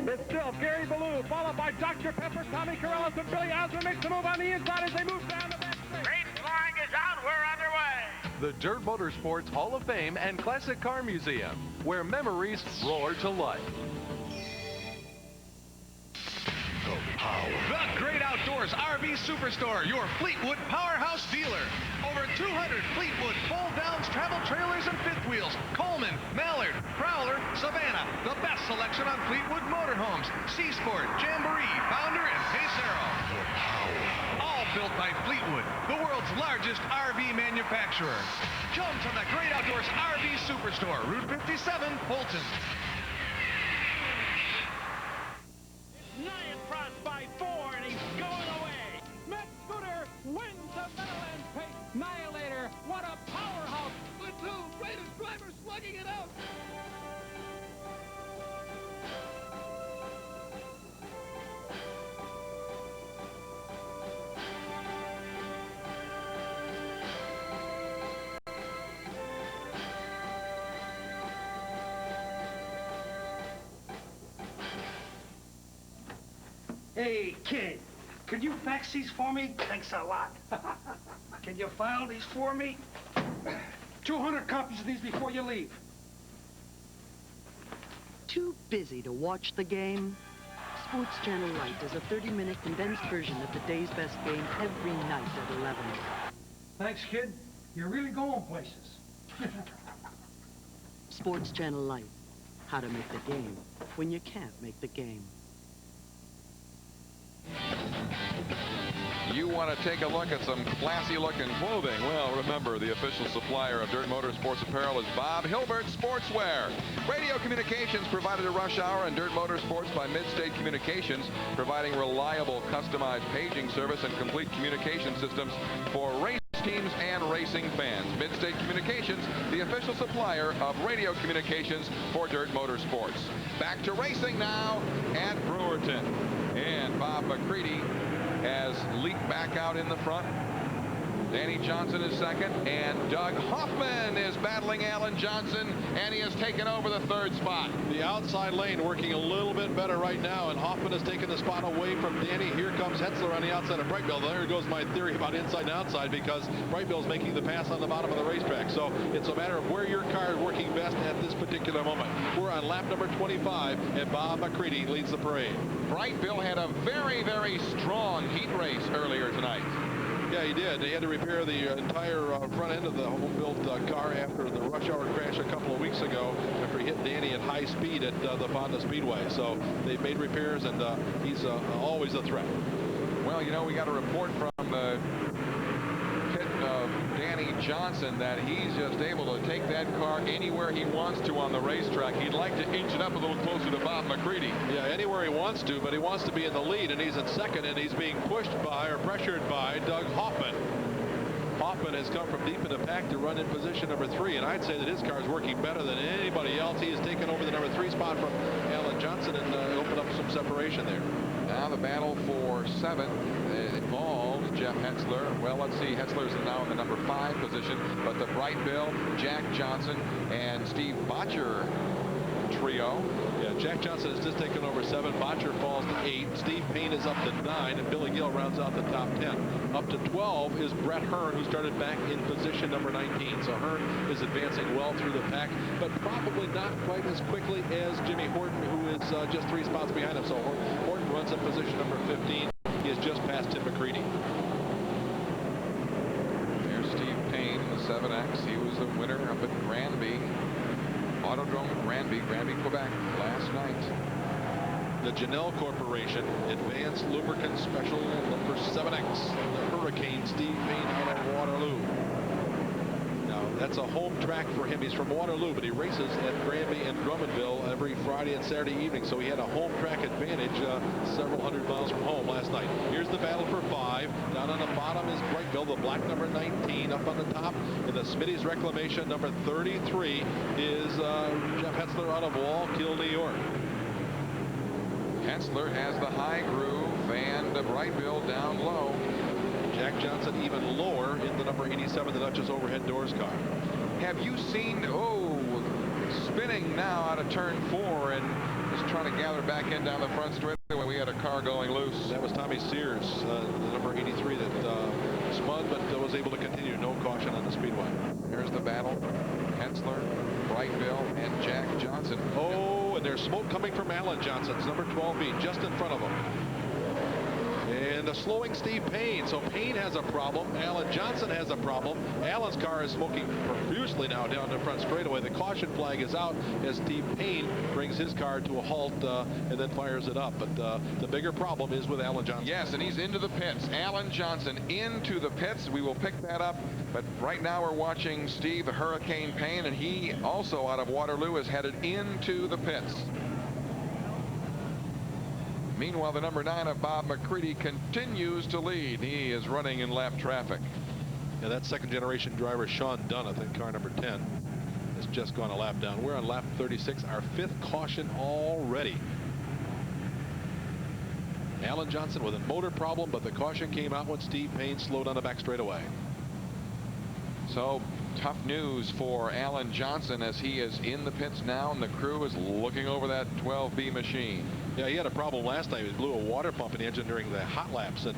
It's still Gary Ballou, followed by Dr. Pepper, Tommy Corellis, and Billy Osmond makes the move on the inside as they move down the back straight. Race flag is out. We're underway. The Dirt Motorsports Hall of Fame and Classic Car Museum, where memories roar to life. The Great Outdoors RV Superstore, your Fleetwood powerhouse dealer. Over 200 Fleetwood fold-downs, travel trailers, and fifth wheels. Coleman, Mallard, Prowler, Savannah. The best selection on Fleetwood motorhomes. C-Sport, Jamboree, Founder, and Pacero. All built by Fleetwood, the world's largest RV manufacturer. Come to the Great Outdoors RV Superstore, Route 57, Fulton. Nyan Frost by 4, and he's going away. Matt Scooter wins the Meadowlands Pace. Annihilator, what a powerhouse. But two greatest drivers slugging it out. Hey, kid, could you fax these for me? Thanks a lot. Can you file these for me? 200 copies of these before you leave. Too busy to watch the game? Sports Channel Light is a 30-minute condensed version of the day's best game every night at 11. Thanks, kid. You're really going places. Sports Channel Light. How to make the game when you can't make the game. You want to take a look at some classy-looking clothing? Well, remember, the official supplier of Dirt Motorsports apparel is Bob Hilbert Sportswear. Radio communications provided at rush hour and Dirt Motorsports by Midstate Communications, providing reliable, customized paging service and complete communication systems for race teams and racing fans. Midstate Communications, the official supplier of radio communications for Dirt Motorsports. Back to racing now at Brewerton. And Bob McCreadie has leaped back out in the front. Danny Johnson is second, and Doug Hoffman is battling Alan Johnson, and he has taken over the third spot. The outside lane working a little bit better right now, and Hoffman has taken the spot away from Danny. Here comes Hetzler on the outside of Brightbill. There goes my theory about inside and outside, because Brightbill's making the pass on the bottom of the racetrack. So it's a matter of where your car is working best at this particular moment. We're on lap number 25, and Bob McCreadie leads the parade. Brightbill had a very, very strong heat race earlier tonight. Yeah, he did. They had to repair the entire front end of the home-built car after the rush hour crash a couple of weeks ago after he hit Danny at high speed at the Fonda Speedway. So they've made repairs, and he's always a threat. Well, you know, we got a report from the pit of Danny Johnson that he's just able to take that car anywhere he wants to on the racetrack. He'd like to inch it up a little closer to Bob McCreadie. Yeah, anywhere he wants to, but he wants to be in the lead, and he's in second, and he's being pushed by or pressured by Doug Hoffman. Hoffman has come from deep in the pack to run in position number 3, and I'd say that his car is working better than anybody else. He has taken over the number 3 spot from Alan Johnson and opened up some separation there. Now the battle for 7 involves Jeff Hetzler. Well, let's see, Hetzler's now in the number 5 position, but the Brightbill, Jack Johnson, and Steve Botcher trio. Yeah, Jack Johnson has just taken over 7. Botcher falls to 8. Steve Payne is up to 9, and Billy Gill rounds out the top 10. Up to 12 is Brett Hearn, who started back in position number 19. So Hearn is advancing well through the pack, but probably not quite as quickly as Jimmy Horton, who is just 3 spots behind him. So Horton runs in position number 15. He is just past Tim McCreadie. There's Steve Payne in the 7X. He was the winner up at Granby. Autodrome Granby, Quebec, last night. The Janelle Corporation Advanced Lubricant Special number 7X. The Hurricane Steve Payne out of Waterloo. Now, that's a home track for him. He's from Waterloo, but he races at Granby and Drummondville every Friday and Saturday evening, so he had a home track advantage several hundred miles from home last night. Here's the battle for 5. Down on the bottom is Brightbill, the black number 19. Up on the top in the Smitty's Reclamation number 33 is Jeff Hetzler out of Wallkill, New York. Hetzler has the high groove and Brightbill down low. Jack Johnson even lower in the number 87, the Duchess overhead doors car. Have you seen, spinning now out of turn 4 and just trying to gather back in down the front straightaway. We had a car going loose. That was Tommy Sears, the number 83 that spun but was able to continue. No caution on the speedway. There's the battle. Hetzler, Brightbill, and Jack Johnson. Oh, and there's smoke coming from Alan Johnson's number 12B just in front of him. And a slowing Steve Payne. So Payne has a problem. Alan Johnson has a problem. Alan's car is smoking profusely now down the front straightaway. The caution flag is out as Steve Payne brings his car to a halt and then fires it up. But the bigger problem is with Alan Johnson. Yes, and he's into the pits. Alan Johnson into the pits. We will pick that up. But right now we're watching Steve the Hurricane Payne, and he also out of Waterloo is headed into the pits. Meanwhile, the number 9 of Bob McCreadie continues to lead. He is running in lap traffic. Yeah, that second-generation driver, Sean Dunn, I think car number 10, has just gone a lap down. We're on lap 36, our 5th caution already. Alan Johnson with a motor problem, but the caution came out when Steve Payne slowed on the back straightaway. So tough news for Alan Johnson as he is in the pits now, and the crew is looking over that 12B machine. Yeah, he had a problem last night. He blew a water pump in the engine during the hot laps and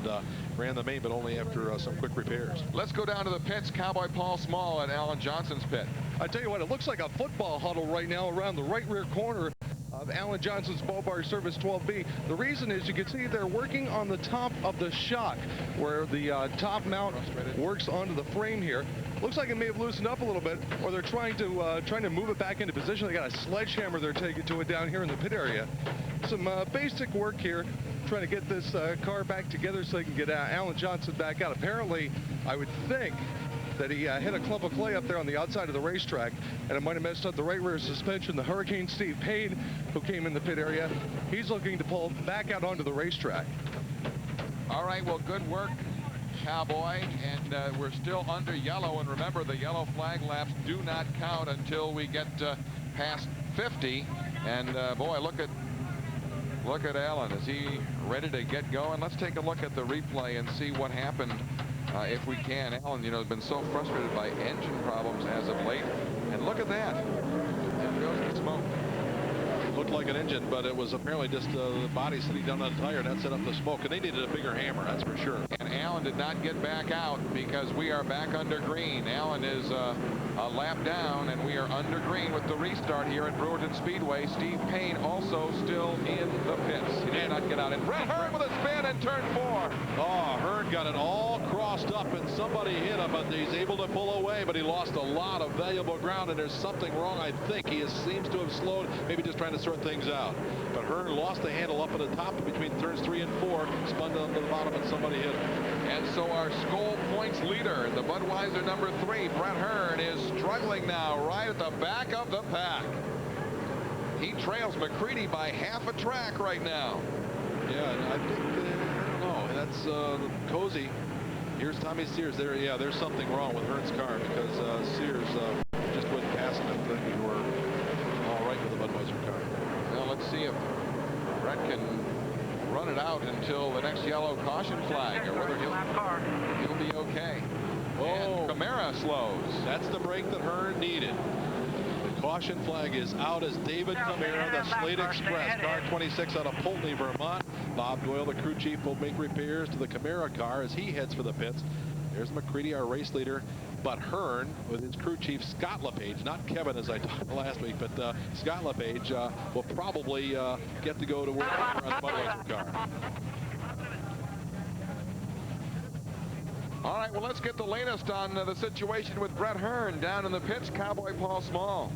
ran the main, but only after some quick repairs. Let's go down to the pits. Cowboy Paul Small at Alan Johnson's pit. I tell you what, it looks like a football huddle right now around the right rear corner of Alan Johnson's Ball Bar Service 12B. The reason is you can see they're working on the top of the shock where the top mount works onto the frame here. Looks like it may have loosened up a little bit, or they're trying to move it back into position. They got a sledgehammer they're taking to it down here in the pit area. Some basic work here, trying to get this car back together so they can get Alan Johnson back out. Apparently, I would think that he hit a clump of clay up there on the outside of the racetrack, and it might have messed up the right rear suspension. The Hurricane Steve Payne, who came in the pit area, he's looking to pull back out onto the racetrack. All right, well, good work, Cowboy, and we're still under yellow, and remember, the yellow flag laps do not count until we get past 50, and boy, look at Alan. Is he ready to get going? Let's take a look at the replay and see what happened. If we can. Alan, you know, has been so frustrated by engine problems as of late. And look at that. There goes the smoke. Looked like an engine, but it was apparently just the body sitting down on the tire that set up the smoke, and they needed a bigger hammer, that's for sure. And Alan did not get back out because we are back under green. Alan is a lap down, and we are under green with the restart here at Brewerton Speedway. Steve Payne also still in the pits. He did not get out. And Brett Hearn with a spin in turn 4. Oh, Hearn got it all crossed up, and somebody hit him, but he's able to pull away, but he lost a lot of valuable ground, and there's something wrong, I think. He seems to have slowed, maybe just trying to sort things out. But Hearn lost the handle up at the top between turns 3 and 4, spun down to the bottom, and somebody hit him. And so our Skoal points leader in the Budweiser number 3, Brett Hearn, is struggling now right at the back of the pack. He trails McCreadie by half a track right now. Yeah, and I think, I don't know, that's Cozy. Here's Tommy Sears. There's something wrong with Hearn's car because Sears just wouldn't pass him if they were all right with the Budweiser car. Well, let's see if Brett can run it out until the next yellow caution flag, or whether he'll be okay. Oh, and Camara slows. That's the break that Hearn needed. The caution flag is out as David Camara, the Slate Express, car 26 out of Poultney, Vermont. Bob Doyle, the crew chief, will make repairs to the Camara car as he heads for the pits. There's McCreadie, our race leader. But Hearn, with his crew chief, Scott LePage, not Kevin as I talked last week, but Scott LePage will probably get to go to work on the Budweiser car. All right, well, let's get the latest on the situation with Brett Hearn down in the pits. Cowboy Paul Small.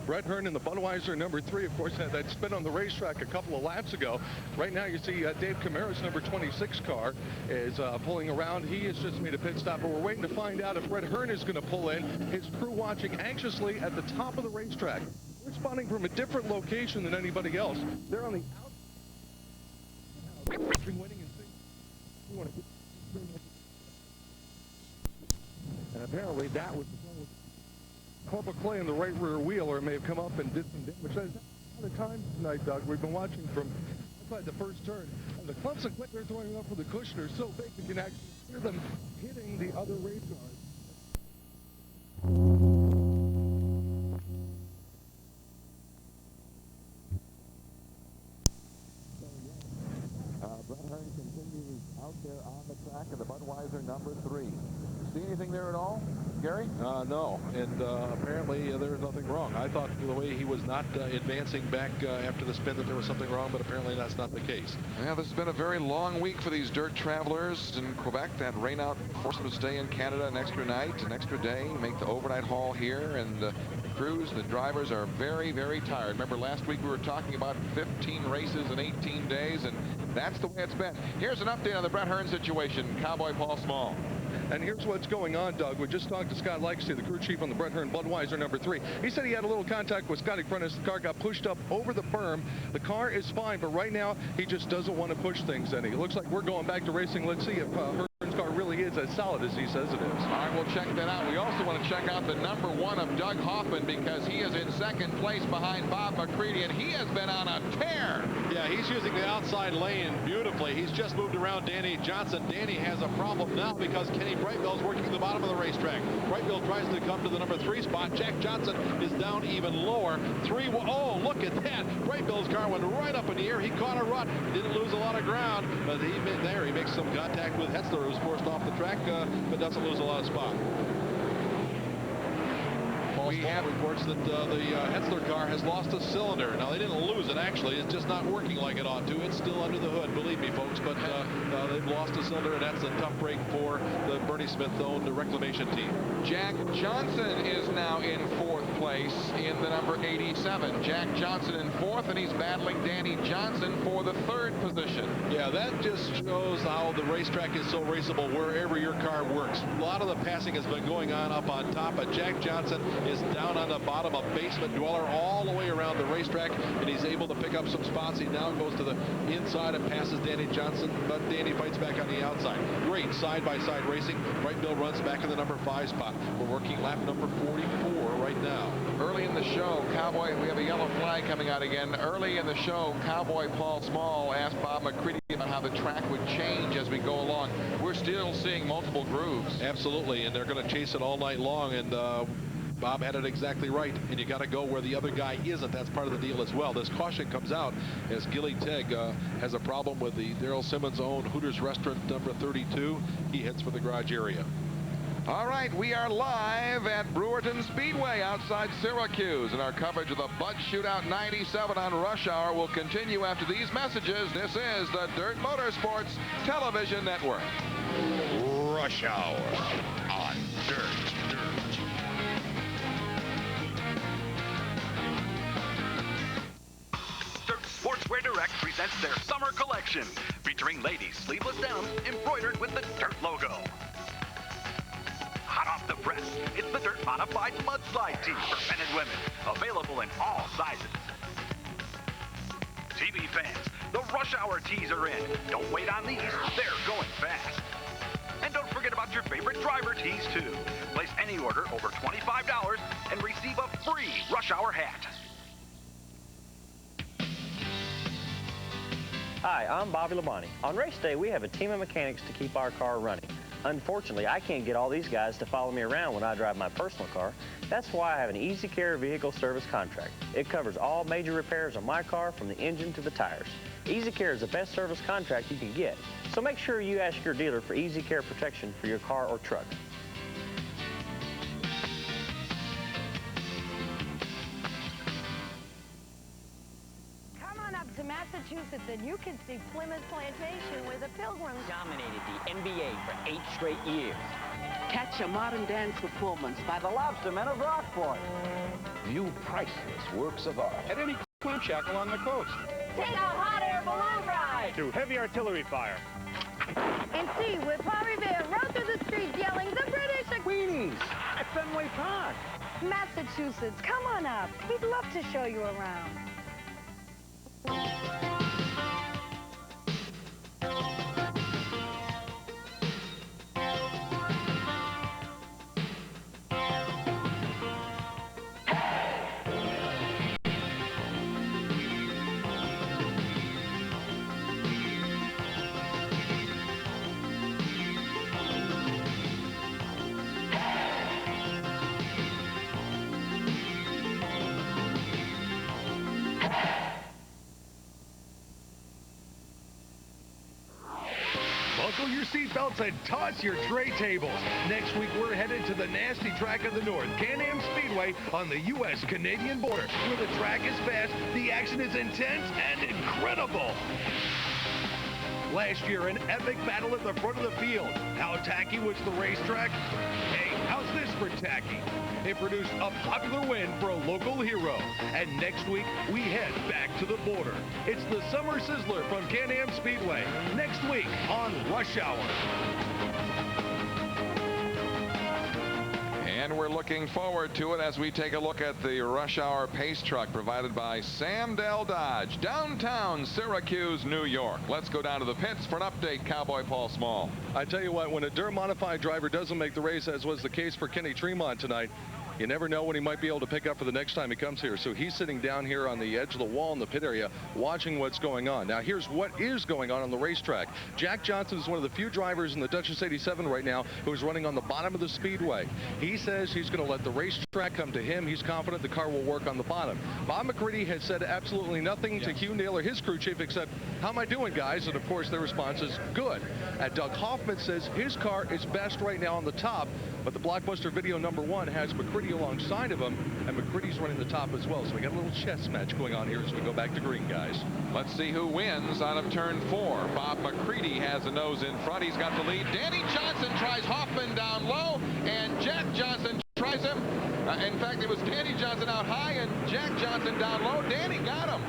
Brett Hearn in the Budweiser number 3, of course, had that spin on the racetrack a couple of laps ago. Right now you see Dave Camara's number 26 car is pulling around. He has just made a pit stop, but we're waiting to find out if Brett Hearn is going to pull in. His crew watching anxiously at the top of the racetrack. We're spotting from a different location than anybody else. They're on the outside. And apparently that was clump of clay in the right rear wheel, or it may have come up and did some damage. That's the time tonight, Doug. We've been watching from outside the first turn, and the clumps of clay they're throwing up for the cushion are so big you can actually hear them hitting the other race cars. Brett Hearn continues out there on the track in the Budweiser number 3. See anything there at all, Gary? No, and apparently there's nothing wrong. I thought the way he was not advancing back after the spin that there was something wrong, but apparently that's not the case. Yeah, this has been a very long week for these dirt travelers in Quebec. That rain out forced them to stay in Canada an extra night, an extra day, make the overnight haul here, and the crews, the drivers are very, very tired. Remember last week we were talking about 15 races in 18 days, and that's the way it's been. Here's an update on the Brett Hearn situation. Cowboy Paul Small. And here's what's going on, Doug. We just talked to Scott Likesy, the crew chief on the Brett Hearn Budweiser number 3. He said he had a little contact with Scotty Prentice. The car got pushed up over the berm. The car is fine, but right now he just doesn't want to push things any. It looks like we're going back to racing. Let's see if Hearn's car really is is as solid as he says it is. All right, we'll check that out. We also want to check out the number 1 of Doug Hoffman, because he is in second place behind Bob McCreadie, and he has been on a tear. Yeah, he's using the outside lane beautifully. He's just moved around Danny Johnson. Danny has a problem now because Kenny Brightbill's working the bottom of the racetrack. Brightbill tries to come to the number 3 spot. Jack Johnson is down even lower. Oh, look at that. Brightbill's car went right up in the air. He caught a rut. Didn't lose a lot of ground, but he makes some contact with Hetzler, who's forced off the track, but doesn't lose a lot of spot. We have reports that the Hetzler car has lost a cylinder. Now, they didn't lose it, actually. It's just not working like it ought to. It's still under the hood, believe me, folks. But they've lost a cylinder, and that's a tough break for the Bernie Smith-owned reclamation team. Jack Johnson is now in 4th place in the number 87. Jack Johnson in 4th, and he's battling Danny Johnson for the 3rd position. Yeah, that just shows how the racetrack is so raceable wherever your car works. A lot of the passing has been going on up on top, but Jack Johnson is down on the bottom, a basement dweller all the way around the racetrack, and he's able to pick up some spots. He now goes to the inside and passes Danny Johnson, but Danny fights back on the outside. Great side-by-side racing. Brightbill runs back in the number 5 spot. We're working lap number 44 right now. Early in the show, Cowboy, we have a yellow flag coming out again. Early in the show, Cowboy Paul Small asked Bob McCreadie about how the track would change as we go along. We're still seeing multiple grooves. Absolutely, and they're going to chase it all night long, and Bob had it exactly right, and you got to go where the other guy isn't. That's part of the deal as well. This caution comes out as Gilly Tegg has a problem with the Daryl Simmons owned Hooters Restaurant number 32. He heads for the garage area. All right, we are live at Brewerton Speedway outside Syracuse, and our coverage of the Bud Shootout 97 on Rush Hour will continue after these messages. This is the Dirt Motorsports Television Network. Rush Hour on Dirt. Sportswear Direct presents their summer collection, featuring ladies' sleeveless downs embroidered with the Dirt logo. Hot off the press, it's the Dirt Modified Mudslide Tee for men and women, available in all sizes. TV fans, the Rush Hour tees are in. Don't wait on these, they're going fast. And don't forget about your favorite driver tees, too. Place any order over $25 and receive a free Rush Hour hat. Hi, I'm Bobby Labonte. On race day, we have a team of mechanics to keep our car running. Unfortunately, I can't get all these guys to follow me around when I drive my personal car. That's why I have an Easy Care vehicle service contract. It covers all major repairs on my car, from the engine to the tires. Easy Care is the best service contract you can get. So make sure you ask your dealer for Easy Care protection for your car or truck. To Massachusetts, and you can see Plymouth Plantation, where the Pilgrims dominated the NBA for 8 straight years. Catch a modern dance performance by the Lobstermen of Rockport. View priceless works of art At any clam shack along the coast. Take a hot air balloon ride to heavy artillery fire. And see with Paul Revere rode through the streets yelling, "The British are Queenies at Fenway Park." Massachusetts, come on up. We'd love to show you around. Buckle your seatbelts and toss your tray tables. Next week, we're headed to the nasty track of the North, Can-Am Speedway on the U.S.-Canadian border, where the track is fast, the action is intense, and incredible. Last year, an epic battle at the front of the field. How tacky was the racetrack? Hey, how's this for tacky? It produced a popular win for a local hero. And next week, we head back to the border. It's the Summer Sizzler from Can-Am Speedway. Next week on Rush Hour. And we're looking forward to it as we take a look at the Rush Hour Pace Truck provided by Sam Dell Dodge, downtown Syracuse, New York. Let's go down to the pits for an update, Cowboy Paul Small. I tell you what, when a dirt modified driver doesn't make the race, as was the case for Kenny Tremont tonight, you never know when he might be able to pick up for the next time he comes here. So he's sitting down here on the edge of the wall in the pit area watching what's going on. Now here's what is going on the racetrack. Jack Johnson is one of the few drivers in the Duchess 87 right now who is running on the bottom of the speedway. He says he's going to let the racetrack come to him. He's confident the car will work on the bottom. Bob McCreadie has said absolutely nothing to Hugh Naylor, his crew chief, except, how am I doing, guys? And of course their response is good. Doug Hoffman says his car is best right now on the top, but the blockbuster video #1 has McCreadie alongside of him, and McCreadie's running the top as well. So we got a little chess match going on here as we go back to green, guys. Let's see who wins out of turn 4. Bob McCreadie has a nose in front. He's got the lead. Danny Johnson tries Hoffman down low, and Jack Johnson tries him. In fact, it was Danny Johnson out high and Jack Johnson down low. Danny got him.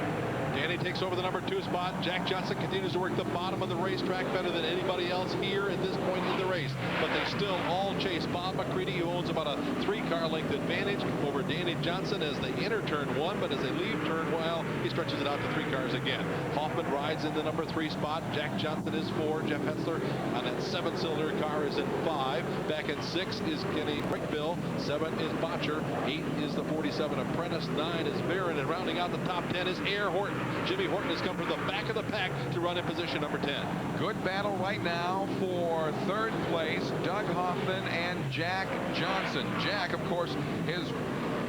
Danny takes over the #2 spot. Jack Johnson continues to work the bottom of the racetrack better than anybody else here at this point in the race. But they still all chase Bob McCreadie, who owns about a 3-car length advantage over Danny Johnson as they enter turn 1. But as they leave turn 1, he stretches it out to 3 cars again. Hoffman rides in the #3 spot. Jack Johnson is 4. Jeff Hetzler on that 7-cylinder car is in 5. Back at 6 is Kenny Brickbill. 7 is Botcher. 8 is the 47 Apprentice. 9 is Barron. And rounding out the top 10 is Air Horton. Jimmy Horton has come from the back of the pack to run in position #10. Good battle right now for 3rd place, Doug Hoffman and Jack Johnson. Jack, of course, his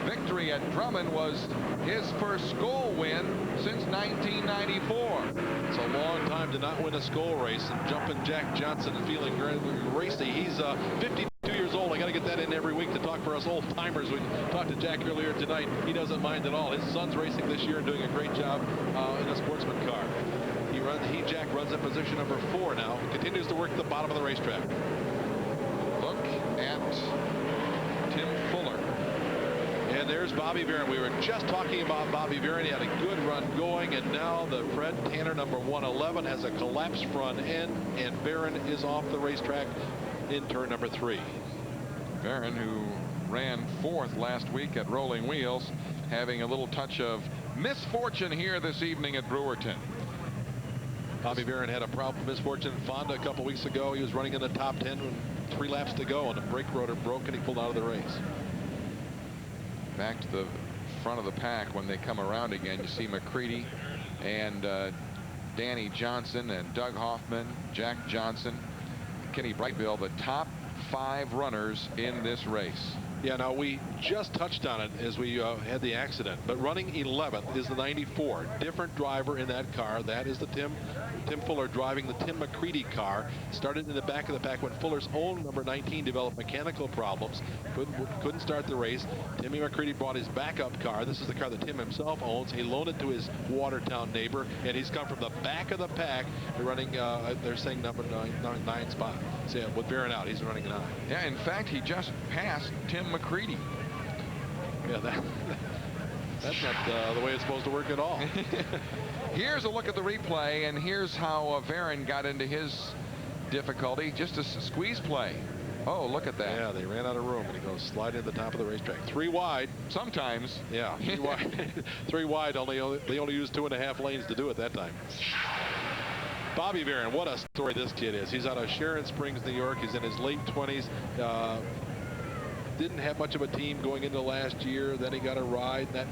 victory at Drummond was his first Skoal win since 1994. It's a long time to not win a Skoal race, and jumping Jack Johnson and feeling racy. He's 52 years old. I got to get that in every week to talk for us old timers. We talked to Jack earlier tonight. He doesn't mind at all. His son's racing this year and doing a great job in a sportsman car. Jack runs in position #4 now. Continues to work the bottom of the racetrack. Look at Tim Fuller. And there's Bobby Barron. We were just talking about Bobby Barron. He had a good run going, and now the Fred Tanner #111 has a collapsed front end, and Barron is off the racetrack in turn #3. Barron, who ran 4th last week at Rolling Wheels, having a little touch of misfortune here this evening at Brewerton. Bobby Barron had a problem, misfortune in Fonda a couple weeks ago. He was running in the top 10 with 3 laps to go, and the brake rotor broke, and he pulled out of the race. Back to the front of the pack when they come around again. You see McCreadie and Danny Johnson and Doug Hoffman, Jack Johnson, Kenny Brightbill, the top 5 runners in this race. Yeah, now we just touched on it as we had the accident, but running 11th is the 94. Different driver in that car. That is the Tim Fuller driving the Tim McCreadie car. Started in the back of the pack when Fuller's own #19 developed mechanical problems. Couldn't start the race. Timmy McCreadie brought his backup car. This is the car that Tim himself owns. He loaned it to his Watertown neighbor, and he's come from the back of the pack. They're running, they're saying #9 spot. So yeah, with Barron out, he's running 9. Yeah, in fact, he just passed Tim McCreadie. Yeah, that's not the way it's supposed to work at all. Here's a look at the replay, and here's how Barron got into his difficulty. Just a squeeze play. Oh, look at that. Yeah, they ran out of room, and he goes slide at the top of the racetrack. 3 wide. Sometimes. Yeah, 3 wide. 3 wide. They only used 2.5 lanes to do it that time. Bobby Barron, what a story this kid is. He's out of Sharon Springs, New York. He's in his late 20s. Didn't have much of a team going into last year. Then he got a ride that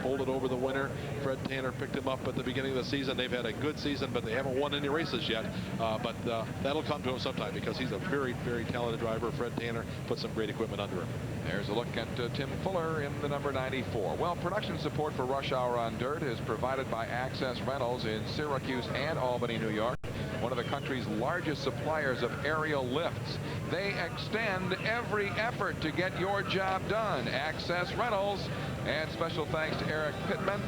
folded over the winter. Fred Tanner picked him up at the beginning of the season. They've had a good season, but they haven't won any races yet. But that'll come to him sometime because he's a very, very talented driver. Fred Tanner put some great equipment under him. There's a look at Tim Fuller in the #94. Well, production support for Rush Hour on Dirt is provided by Access Rentals in Syracuse and Albany, New York, one of the country's largest suppliers of aerial lifts. They extend every effort to get your job done. Access Rentals. And special thanks to Eric Pittman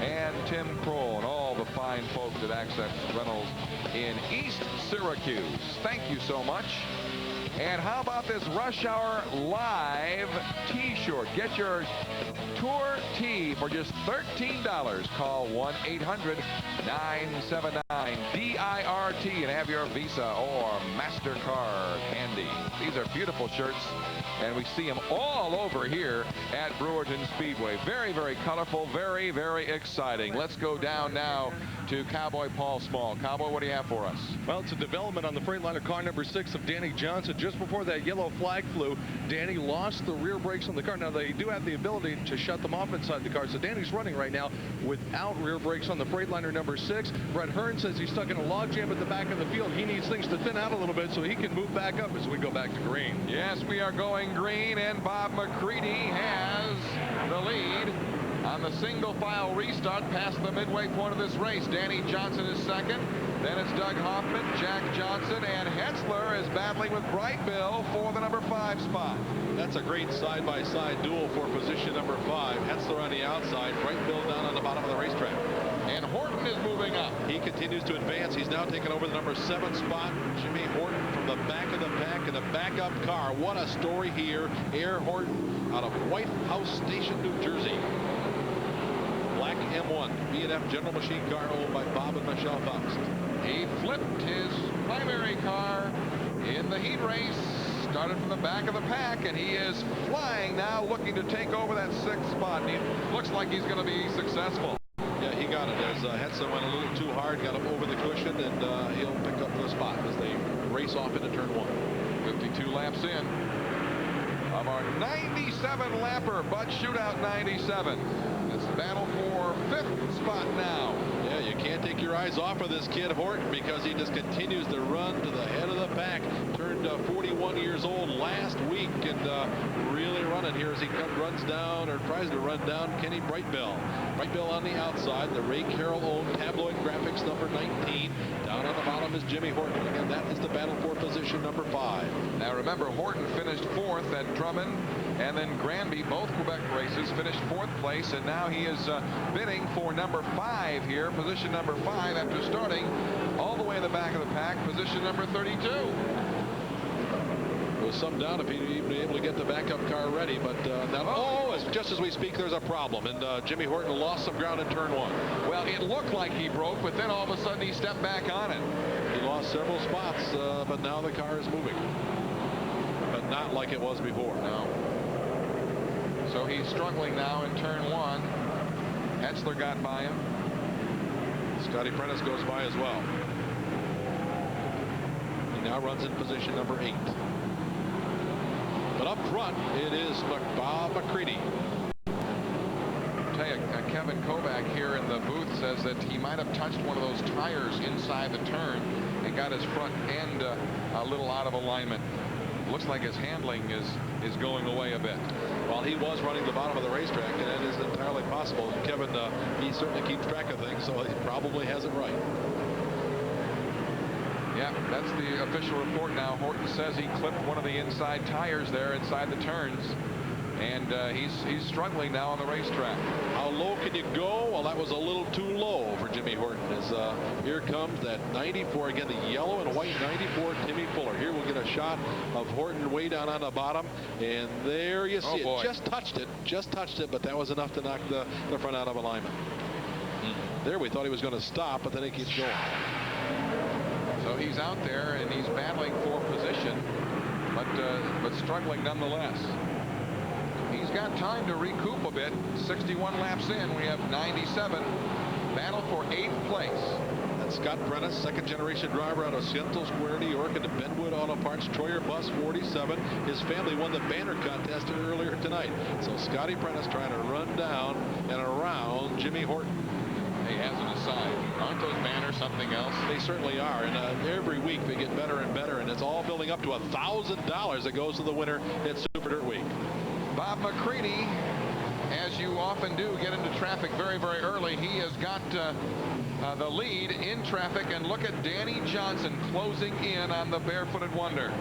and Tim Kroll and all the fine folks at Access Rentals in East Syracuse. Thank you so much. And how about this Rush Hour Live T-shirt? Get your tour tee for just $13. Call 1-800-979-DIRT and have your Visa or MasterCard handy. These are beautiful shirts, and we see them all over here at Brewerton Speedway. Very, very colorful, very, very exciting. Let's go down now to Cowboy Paul Small. Cowboy, what do you have for us? Well, it's a development on the Freightliner car number 6 of Danny Johnson. Just before that yellow flag flew, Danny lost the rear brakes on the car. Now, they do have the ability to shut them off inside the car, so Danny's running right now without rear brakes on the Freightliner number 6. Brett Hearn says he's stuck in a log jam at the back of the field. He needs things to thin out a little bit so he can move back up as we go back to green. Yes, we are going green, and Bob McCreadie has the lead on the single file restart past the midway point of this race. Danny Johnson is second. Then it's Doug Hoffman, Jack Johnson, and Hetzler is battling with Bright Bill for the number 5 spot. That's a great side-by-side duel for position number 5. Hetzler on the outside, Bright Bill down on the bottom of the racetrack. And Horton is moving up. He continues to advance. He's now taken over the number 7 spot. Jimmy Horton from the back of the pack in a backup car. What a story here. Air Horton out of White House Station, New Jersey. Black M1 B&F General Machine car owned by Bob and Michelle Faust. He flipped his primary car in the heat race. Started from the back of the pack, and he is flying now, looking to take over that 6th spot. And he looks like he's going to be successful. Yeah, he got it as Hetzler went a little too hard, got him over the cushion, and he'll pick up the spot as they race off into turn 1. 52 laps in of our 97 lapper, Bud Shootout 97. It's battle for 5th spot now. Yeah, you can't take your eyes off of this kid Horton because he just continues to run to the head of the pack. Turned 41 years old last week and really running here as he runs down or tries to run down Kenny Brightbill. Brightbill on the outside, the Ray Carroll owned tabloid graphics number 19. Down on the bottom is Jimmy Horton. Again, that is the battle for position number 5. Now remember, Horton finished 4th at Drummond, and then Granby, both Quebec races, finished 4th place, and now he is bidding for number 5 here, position number 5 after starting all the way in the back of the pack, position number 32. There was some doubt if he'd even be able to get the backup car ready, but now, just as we speak, there's a problem, and Jimmy Horton lost some ground in turn 1. Well, it looked like he broke, but then all of a sudden he stepped back on it. He lost several spots, but now the car is moving, but not like it was before. No. So he's struggling now in turn 1. Hetzler got by him. Scotty Prentice goes by as well. He now runs in position number 8. But up front, it is Bob McCreadie. I'll tell you, Kevin Kovac here in the booth says that he might have touched one of those tires inside the turn and got his front end a little out of alignment. Looks like his handling is going away a bit. Well, he was running the bottom of the racetrack, and that is entirely possible. Kevin, he certainly keeps track of things, so he probably has it right. Yeah, that's the official report now. Horton says he clipped one of the inside tires there inside the turns, and he's struggling now on the racetrack. How low can you go? Well, that was a little too low for Jimmy Horton. As here comes that 94 again, the yellow and white 94 Timmy Fuller. Here we'll get a shot of Horton way down on the bottom, and there you see it. Just touched it, but that was enough to knock the front out of alignment. There we thought he was going to stop, but then he keeps going. So he's out there and he's battling for position, but struggling nonetheless. He's got time to recoup a bit. 61 laps in, we have 97. Battle for 8th place. That's Scott Prentice, second-generation driver out of Central Square, New York, into Benwood Auto Parts, Troyer Bus 47. His family won the banner contest earlier tonight. So Scotty Prentice trying to run down and around Jimmy Horton. He has an aside. Aren't those banners something else? They certainly are, and every week they get better and better, and it's all building up to $1,000 that goes to the winner at Super Dirt Week. Bob McCreadie, as you often do, get into traffic very, very early. He has got the lead in traffic, and look at Danny Johnson closing in on the Barefooted Wonder.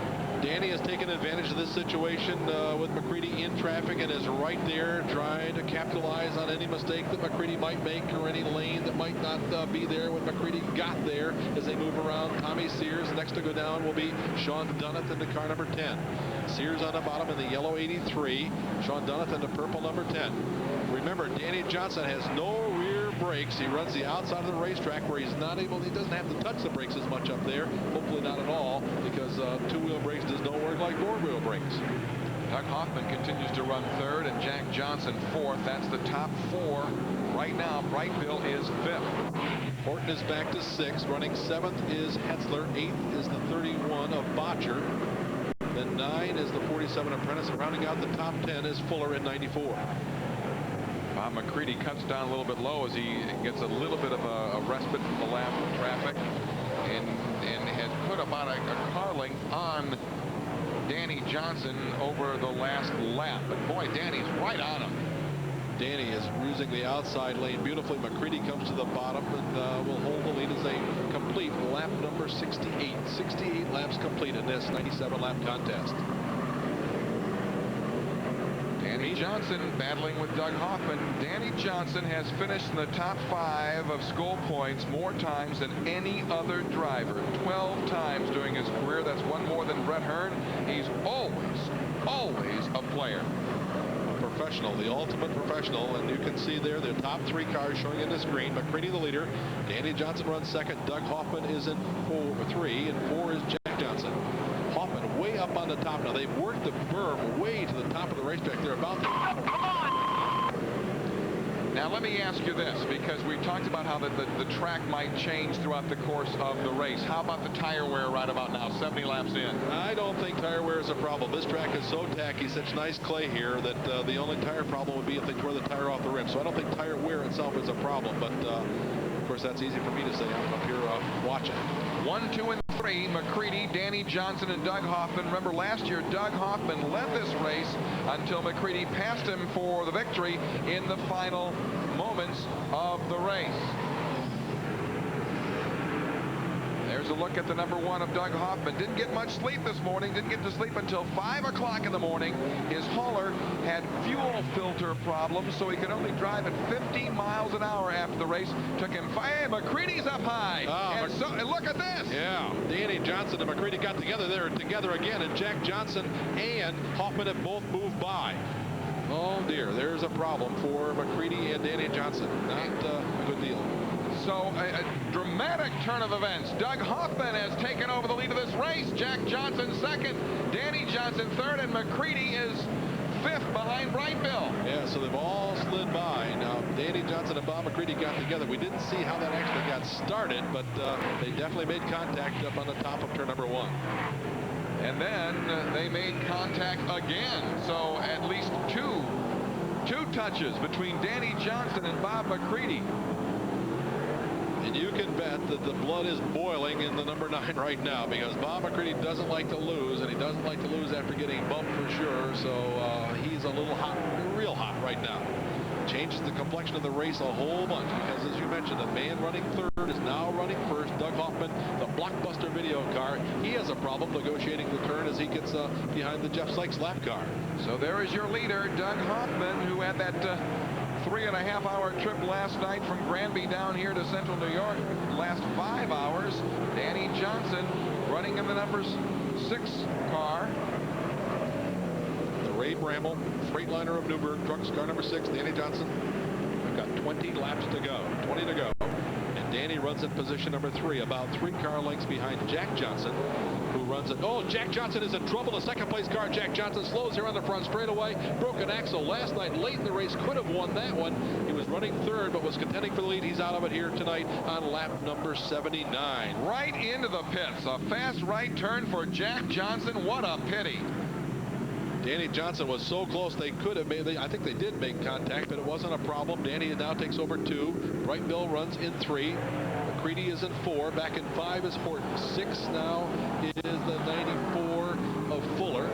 Danny has taken advantage of this situation with McCreadie in traffic and is right there trying to capitalize on any mistake that McCreadie might make or any lane that might not be there when McCreadie got there as they move around. Tommy Sears next to go down will be Sean Dunnett in the car number 10. Sears on the bottom in the yellow 83. Sean Dunnett in the purple number 10. Remember remember, Danny Johnson has no rear brakes. He runs the outside of the racetrack where he doesn't have to touch the brakes as much up there. Hopefully not at all, because two-wheel brakes does not work like four-wheel brakes. Doug Hoffman continues to run third and Jack Johnson fourth. That's the top four. Right now, Brightville is fifth. Horton is back to sixth. Running seventh is Hetzler. Eighth is the 31 of Botcher. Then 9 is the 47 Apprentice. And rounding out the top 10 is Fuller in 94. Bob McCreadie cuts down a little bit low as he gets a little bit of a respite from the lap traffic and has put about a car length on Danny Johnson over the last lap. But boy, Danny's right on him. Danny is using the outside lane beautifully. McCreadie comes to the bottom and will hold the lead as they complete lap number 68. 68 laps complete in this 97-lap contest. Danny Johnson battling with Doug Hoffman. Danny Johnson has finished in the top 5 of Skoal points more times than any other driver. 12 times during his career. That's one more than Brett Hearn. He's always a player. Professional, the ultimate professional, and you can see there the top 3 cars showing in the screen. McCreadie the leader. Danny Johnson runs second. Doug Hoffman is in 3, and 4 is Jack Johnson. Hoffman way up on the top now. They've worked the berm way to the top of the racetrack. They're about to... Come on! Now let me ask you this, because we talked about how the track might change throughout the course of the race. How about the tire wear right about now, 70 laps in? I don't think tire wear is a problem. This track is so tacky, such nice clay here, that the only tire problem would be if they tore the tire off the rim. So I don't think tire wear itself is a problem, but of course that's easy for me to say. I'm up here watching. 1, 2, and 3, McCreadie, Danny Johnson, and Doug Hoffman. Remember, last year, Doug Hoffman led this race until McCreadie passed him for the victory in the final moments of the race. There's a look at the number 1 of Doug Hoffman. Didn't get much sleep this morning. Didn't get to sleep until 5 o'clock in the morning. His hauler had fuel filter problems, so he could only drive at 50 miles an hour after the race. Took him 5. Hey, McCreadie's up high. And look at this. Yeah, Danny Johnson and McCreadie got together. They're together again, and Jack Johnson and Hoffman have both moved by. Oh dear, there's a problem for McCreadie and Danny Johnson. Not a good deal. So a dramatic turn of events. Doug Hoffman has taken over the lead of this race. Jack Johnson second, Danny Johnson third, and McCreadie is fifth behind Brightville. Yeah, so they've all slid by. Now, Danny Johnson and Bob McCreadie got together. We didn't see how that actually got started, but they definitely made contact up on the top of turn number 1. And then they made contact again. So at least two touches between Danny Johnson and Bob McCreadie. And you can bet that the blood is boiling in the number 9 right now, because Bob McCreadie doesn't like to lose, and he doesn't like to lose after getting bumped for sure. So he's a little hot, real hot right now. Changes the complexion of the race a whole bunch, because as you mentioned, the man running third is now running first. Doug Hoffman, the blockbuster video car, he has a problem negotiating the turn as he gets behind the Jeff Sykes lap car. So there is your leader, Doug Hoffman, who had that 3.5-hour trip last night from Granby down here to Central New York. Last 5 hours, Danny Johnson running in the number 6 car. Ray Bramble, Freightliner of Newburgh, trucks car number 6, Danny Johnson. We've got 20 laps to go, 20 to go. And Danny runs in position number 3, about 3 car lengths behind Jack Johnson, who runs it. Oh, Jack Johnson is in trouble. The second place car, Jack Johnson, slows here on the front straightaway. Broken axle last night, late in the race, could have won that one. He was running third, but was contending for the lead. He's out of it here tonight on lap number 79. Right into the pits. A fast right turn for Jack Johnson. What a pity. Danny Johnson was so close they could have made, I think they did make contact, but it wasn't a problem. Danny now takes over 2. Brightville runs in 3. McCreadie is in 4. Back in 5 is Horton. 6 now is the 94 of Fuller.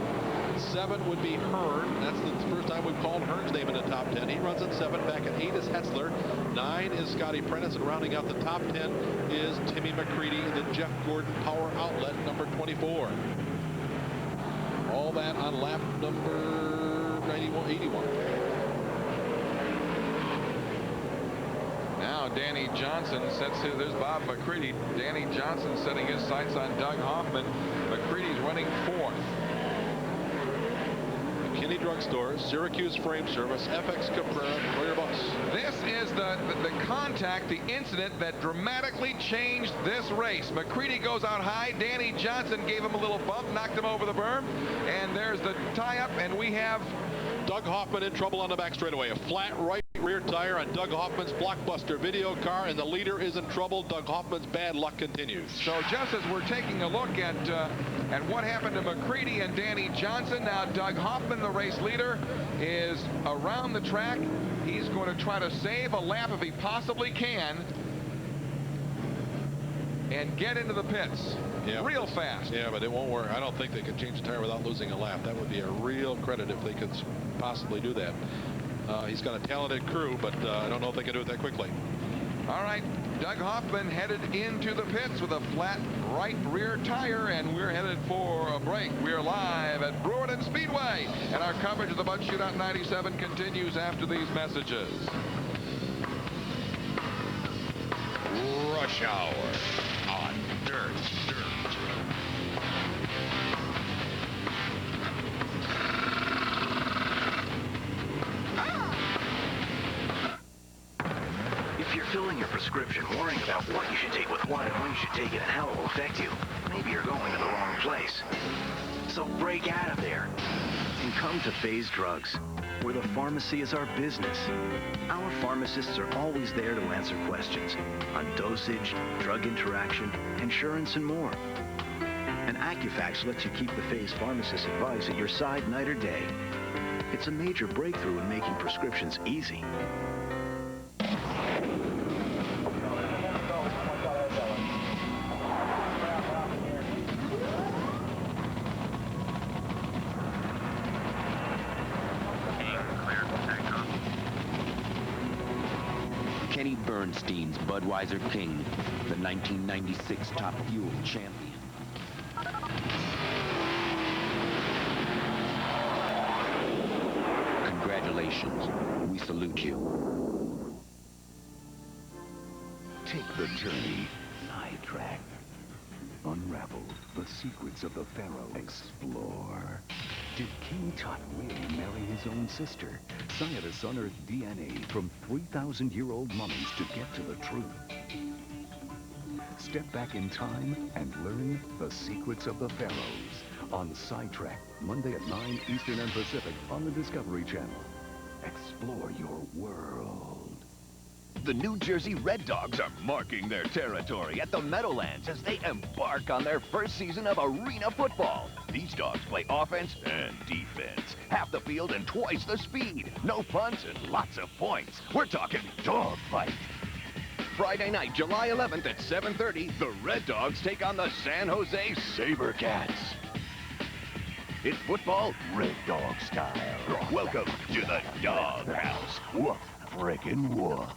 7 would be Hearn. That's the first time we've called Hearn's name in the top 10. He runs in 7. Back at 8 is Hetzler. 9 is Scotty Prentice. And rounding out the top 10 is Timmy McCreadie and the Jeff Gordon Power Outlet, number 24. All that on lap number 81. Now Danny Johnson sets his, there's Bob McCreadie. Danny Johnson setting his sights on Doug Hoffman. McCreadie's running 4th. Kenny Drug Stores, Syracuse Frame Service, FX Cabrera, Royer Bus. This is the contact, the incident that dramatically changed this race. McCreadie goes out high. Danny Johnson gave him a little bump, knocked him over the berm, and there's the tie-up, and we have Doug Hoffman in trouble on the back straightaway. A flat right rear tire on Doug Hoffman's blockbuster video car, and the leader is in trouble. Doug Hoffman's bad luck continues. So just as we're taking a look at what happened to McCreadie and Danny Johnson, now Doug Hoffman, the race leader, is around the track. He's going to try to save a lap if he possibly can and get into the pits real fast. Yeah, but it won't work. I don't think they could change the tire without losing a lap. That would be a real credit if they could possibly do that. He's got a talented crew, but I don't know if they can do it that quickly. All right, Doug Hoffman headed into the pits with a flat right rear tire, and we're headed for a break. We're live at Brewerton Speedway, and our coverage of the Bud Shootout 97 continues after these messages. Rush Hour on Dirt. If you're filling your prescription, worrying about what you should take with what and when you should take it and how it will affect you, maybe you're going to the wrong place. So break out of there and come to Phase Drugs, where the pharmacy is our business. Our pharmacists are always there to answer questions on dosage, drug interaction, insurance, and more. And Accufax lets you keep the Phase pharmacist advice at your side night or day. It's a major breakthrough in making prescriptions easy. Kenny Bernstein's Budweiser King, the 1996 Top Fuel champion. Congratulations. We salute you. Take the journey. Sidetrack. Unravel the secrets of the Pharaoh. Explore. Did King Tut really marry his own sister? Scientists unearthed DNA from 3,000-year-old mummies to get to the truth. Step back in time and learn the secrets of the Pharaohs on Sidetrack, Monday at 9 Eastern and Pacific on the Discovery Channel. Explore your world. The New Jersey Red Dogs are marking their territory at the Meadowlands as they embark on their first season of arena football. These dogs play offense and defense. Half the field and twice the speed. No punts and lots of points. We're talking dog fight. Friday night, July 11th at 7:30, the Red Dogs take on the San Jose SaberCats. It's football Red Dog style. Welcome to the Dog House. Woof, frickin' woof.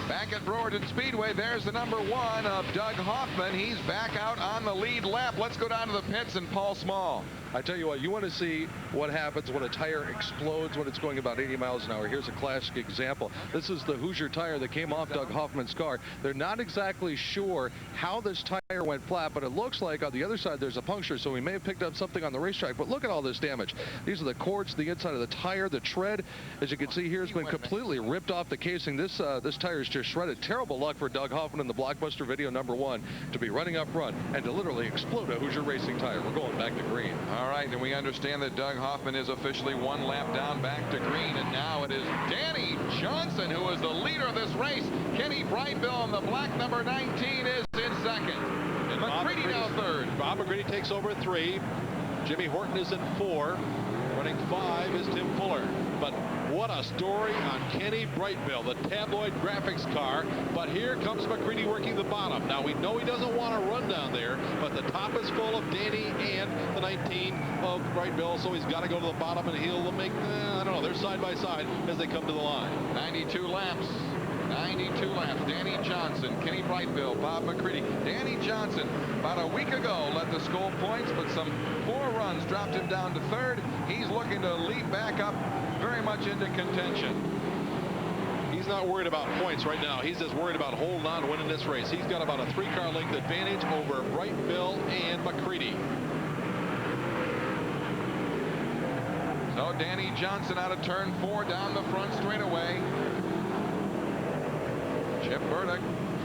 Back at Brewerton Speedway, there's the number 1 of Doug Hoffman. He's back out on the lead lap. Let's go down to the pits and Paul Small. I tell you what, you want to see what happens when a tire explodes when it's going about 80 miles an hour. Here's a classic example. This is the Hoosier tire that came off Doug Hoffman's car. They're not exactly sure how this tire went flat, but it looks like on the other side there's a puncture, so he may have picked up something on the racetrack. But look at all this damage. These are the cords, the inside of the tire, the tread. As you can see here, has been completely ripped off the casing. This tire is just shredded. Terrible luck for Doug Hoffman in the blockbuster video number 1 to be running up front and to literally explode a Hoosier racing tire. We're going back to green. All right, and we understand that Doug Hoffman is officially 1 lap down back to green, and now it is Danny Johnson who is the leader of this race. Kenny Brightville in the black number 19 is in second. And McCreadie now third. Bob McCreadie takes over at 3. Jimmy Horton is in 4. Running 5 is Tim Fuller. But what a story on Kenny Brightville, the tabloid graphics car. But here comes McCreadie working the bottom. Now, we know he doesn't want to run down there, but the top is full of Danny and the 19 of Brightville, so he's got to go to the bottom, and he'll make, I don't know, they're side by side as they come to the line. 92 laps. 92 laps. Danny Johnson, Kenny Brightville, Bob McCreadie. Danny Johnson, about a week ago, led the Skoal points, but some poor runs dropped him down to third. He's looking to leap back up very much into contention. He's not worried about points right now. He's just worried about holding on to winning this race. He's got about a 3-car length advantage over Brightville and McCreadie. No, Danny Johnson out of turn 4 down the front straightaway. Chip Burdick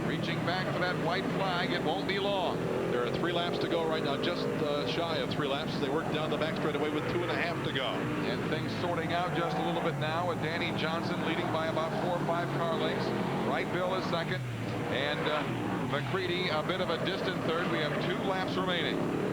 reaching back for that white flag. It won't be long. There are 3 laps to go right now, just shy of 3 laps. They work down the back straightaway with 2.5 to go. And things sorting out just a little bit now with Danny Johnson leading by about 4 or 5 car lengths. Wright Bill is second. And McCreadie a bit of a distant third. We have 2 laps remaining.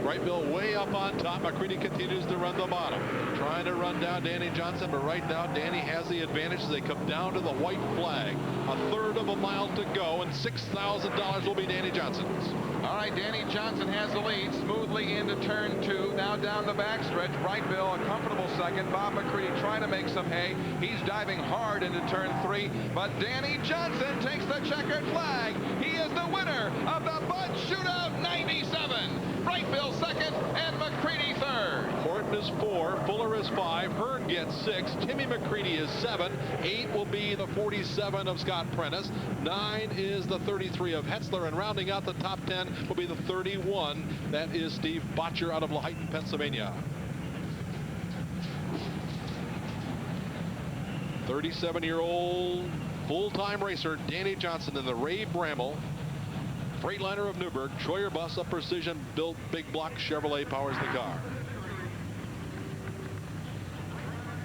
Wright Bill way up on top. McCreadie continues to run the bottom. Trying to run down Danny Johnson, but right now Danny has the advantage as they come down to the white flag. A third of a mile to go, and $6,000 will be Danny Johnson's. All right, Danny Johnson has the lead smoothly into turn 2. Now down the backstretch. Wright Bill a comfortable second. Bob McCreadie trying to make some hay. He's diving hard into turn 3, but Danny Johnson takes the checkered flag. He is the winner of the Bud Shootout 97. Wright Bill second and McCreadie third. Horton is 4, Fuller is 5, Hearn gets 6, Timmy McCreadie is 7, 8 will be the 47 of Scott Prentice, 9 is the 33 of Hetzler, and rounding out the top 10 will be the 31. That is Steve Botcher out of Laheyton, Pennsylvania. 37-year-old full-time racer Danny Johnson in the Ray Bramall Freightliner of Newburgh. Troyer bus, a precision-built big block Chevrolet powers the car.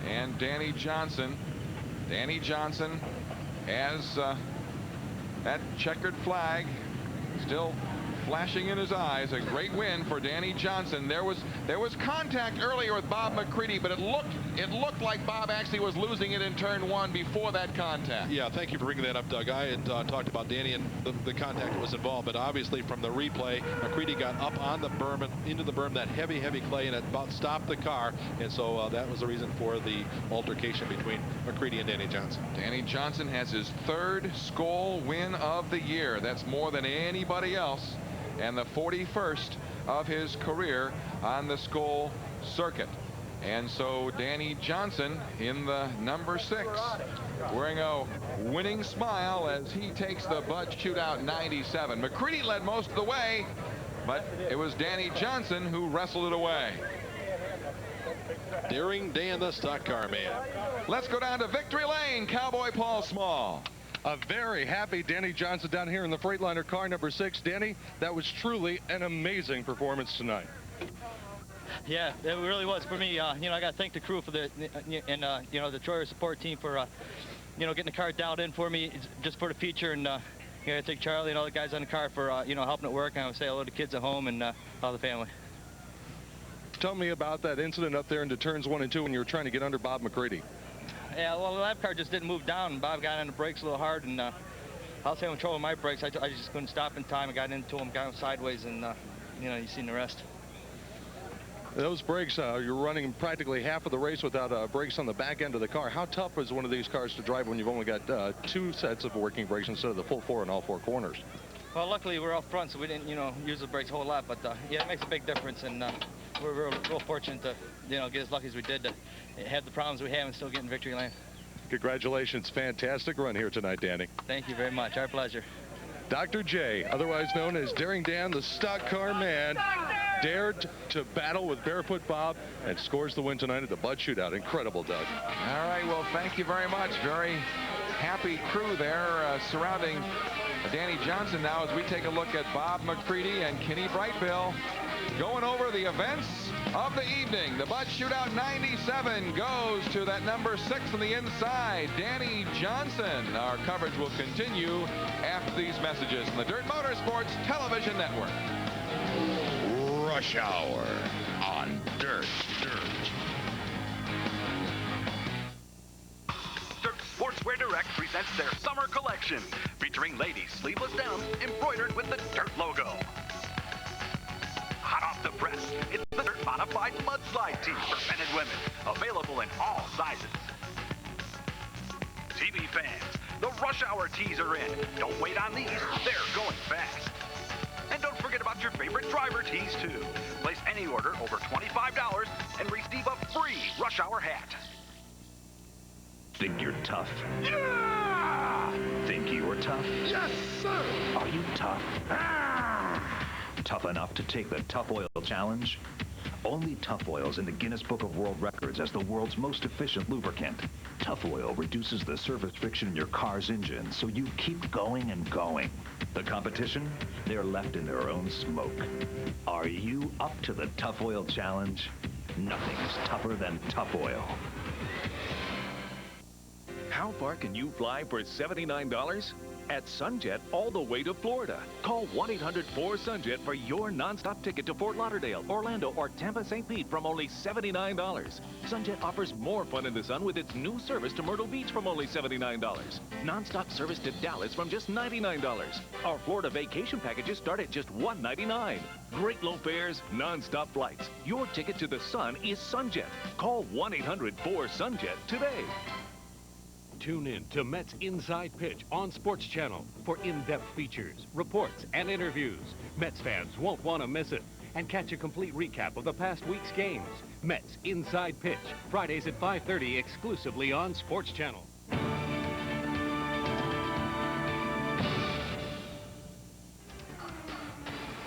And Danny Johnson has that checkered flag still flashing in his eyes. A great win for Danny Johnson. There was contact earlier with Bob McCreadie, but it looked like Bob actually was losing it in turn 1 before that contact. Yeah, thank you for bringing that up, Doug. I had talked about Danny and the contact that was involved, but obviously from the replay, McCreadie got up on the berm and into the berm, that heavy clay, and it about stopped the car, and so that was the reason for the altercation between McCreadie and Danny Johnson. Danny Johnson has his 3rd Skoal win of the year. That's more than anybody else, and the 41st of his career on the Skoal circuit. And so Danny Johnson in the number 6, wearing a winning smile as he takes the Bud Shootout 97. McCreadie led most of the way, but it was Danny Johnson who wrestled it away. Daring Dan, the stock car man. Let's go down to Victory Lane. Cowboy Paul Small. A very happy Danny Johnson down here in the Freightliner car number 6. Danny, that was truly an amazing performance tonight. Yeah, it really was for me. I got to thank the crew for the Troyer support team for getting the car dialed in for me just for the feature, and I thank Charlie and all the guys on the car for helping it work. And I would say hello to kids at home and all the family. Tell me about that incident up there into turns 1 and 2 when you were trying to get under Bob McCreadie. Yeah, well, the lap car just didn't move down, and Bob got on the brakes a little hard, and I was having trouble with my brakes. I just couldn't stop in time. I got into him, got him sideways, and you seen the rest. Those brakes, you're running practically half of the race without brakes on the back end of the car. How tough is one of these cars to drive when you've only got 2 sets of working brakes instead of the full 4 in all 4 corners? Well, luckily we're up front, so we didn't, use the brakes a whole lot. But yeah, it makes a big difference, and we're real fortunate to, get as lucky as we did to have the problems we have and still get in victory lane. Congratulations, fantastic run here tonight, Danny. Thank you very much. Our pleasure. Dr. J, otherwise known as Daring Dan, the stock car man, dared to battle with Barefoot Bob and scores the win tonight at the Bud Shootout. Incredible, Doug. All right, well, thank you very much. Very happy crew there surrounding Danny Johnson now as we take a look at Bob McCreadie and Kenny Brightbill going over the events of the evening. The Bud Shootout 97 goes to that number 6 on the inside, Danny Johnson. Our coverage will continue after these messages on the Dirt Motorsports Television Network. Rush Hour on Dirt. Sportswear Direct presents their summer collection, featuring ladies' sleeveless downs embroidered with the Dirt logo. Hot off the press, it's the Dirt Modified Mudslide Tee for men and women, available in all sizes. TV fans, the Rush Hour tees are in. Don't wait on these, they're going fast. And don't forget about your favorite driver tees, too. Place any order over $25 and receive a free Rush Hour hat. Think you're tough? Yeah! Think you're tough? Yes, sir! Are you tough? Tough enough to take the Tough Oil Challenge? Only Tough Oil's in the Guinness Book of World Records as the world's most efficient lubricant. Tough Oil reduces the surface friction in your car's engine so you keep going and going. The competition? They're left in their own smoke. Are you up to the Tough Oil challenge? Nothing's tougher than Tough Oil. How far can you fly for $79? At Sunjet, all the way to Florida. Call 1-800-4SUNJET for your nonstop ticket to Fort Lauderdale, Orlando, or Tampa, St. Pete from only $79. Sunjet offers more fun in the sun with its new service to Myrtle Beach from only $79. Nonstop service to Dallas from just $99. Our Florida vacation packages start at just $199. Great low fares, nonstop flights. Your ticket to the sun is Sunjet. Call 1-800-4SUNJET today. Tune in to Mets Inside Pitch on Sports Channel for in-depth features, reports, and interviews. Mets fans won't want to miss it. And catch a complete recap of the past week's games. Mets Inside Pitch, Fridays at 5:30 exclusively on Sports Channel.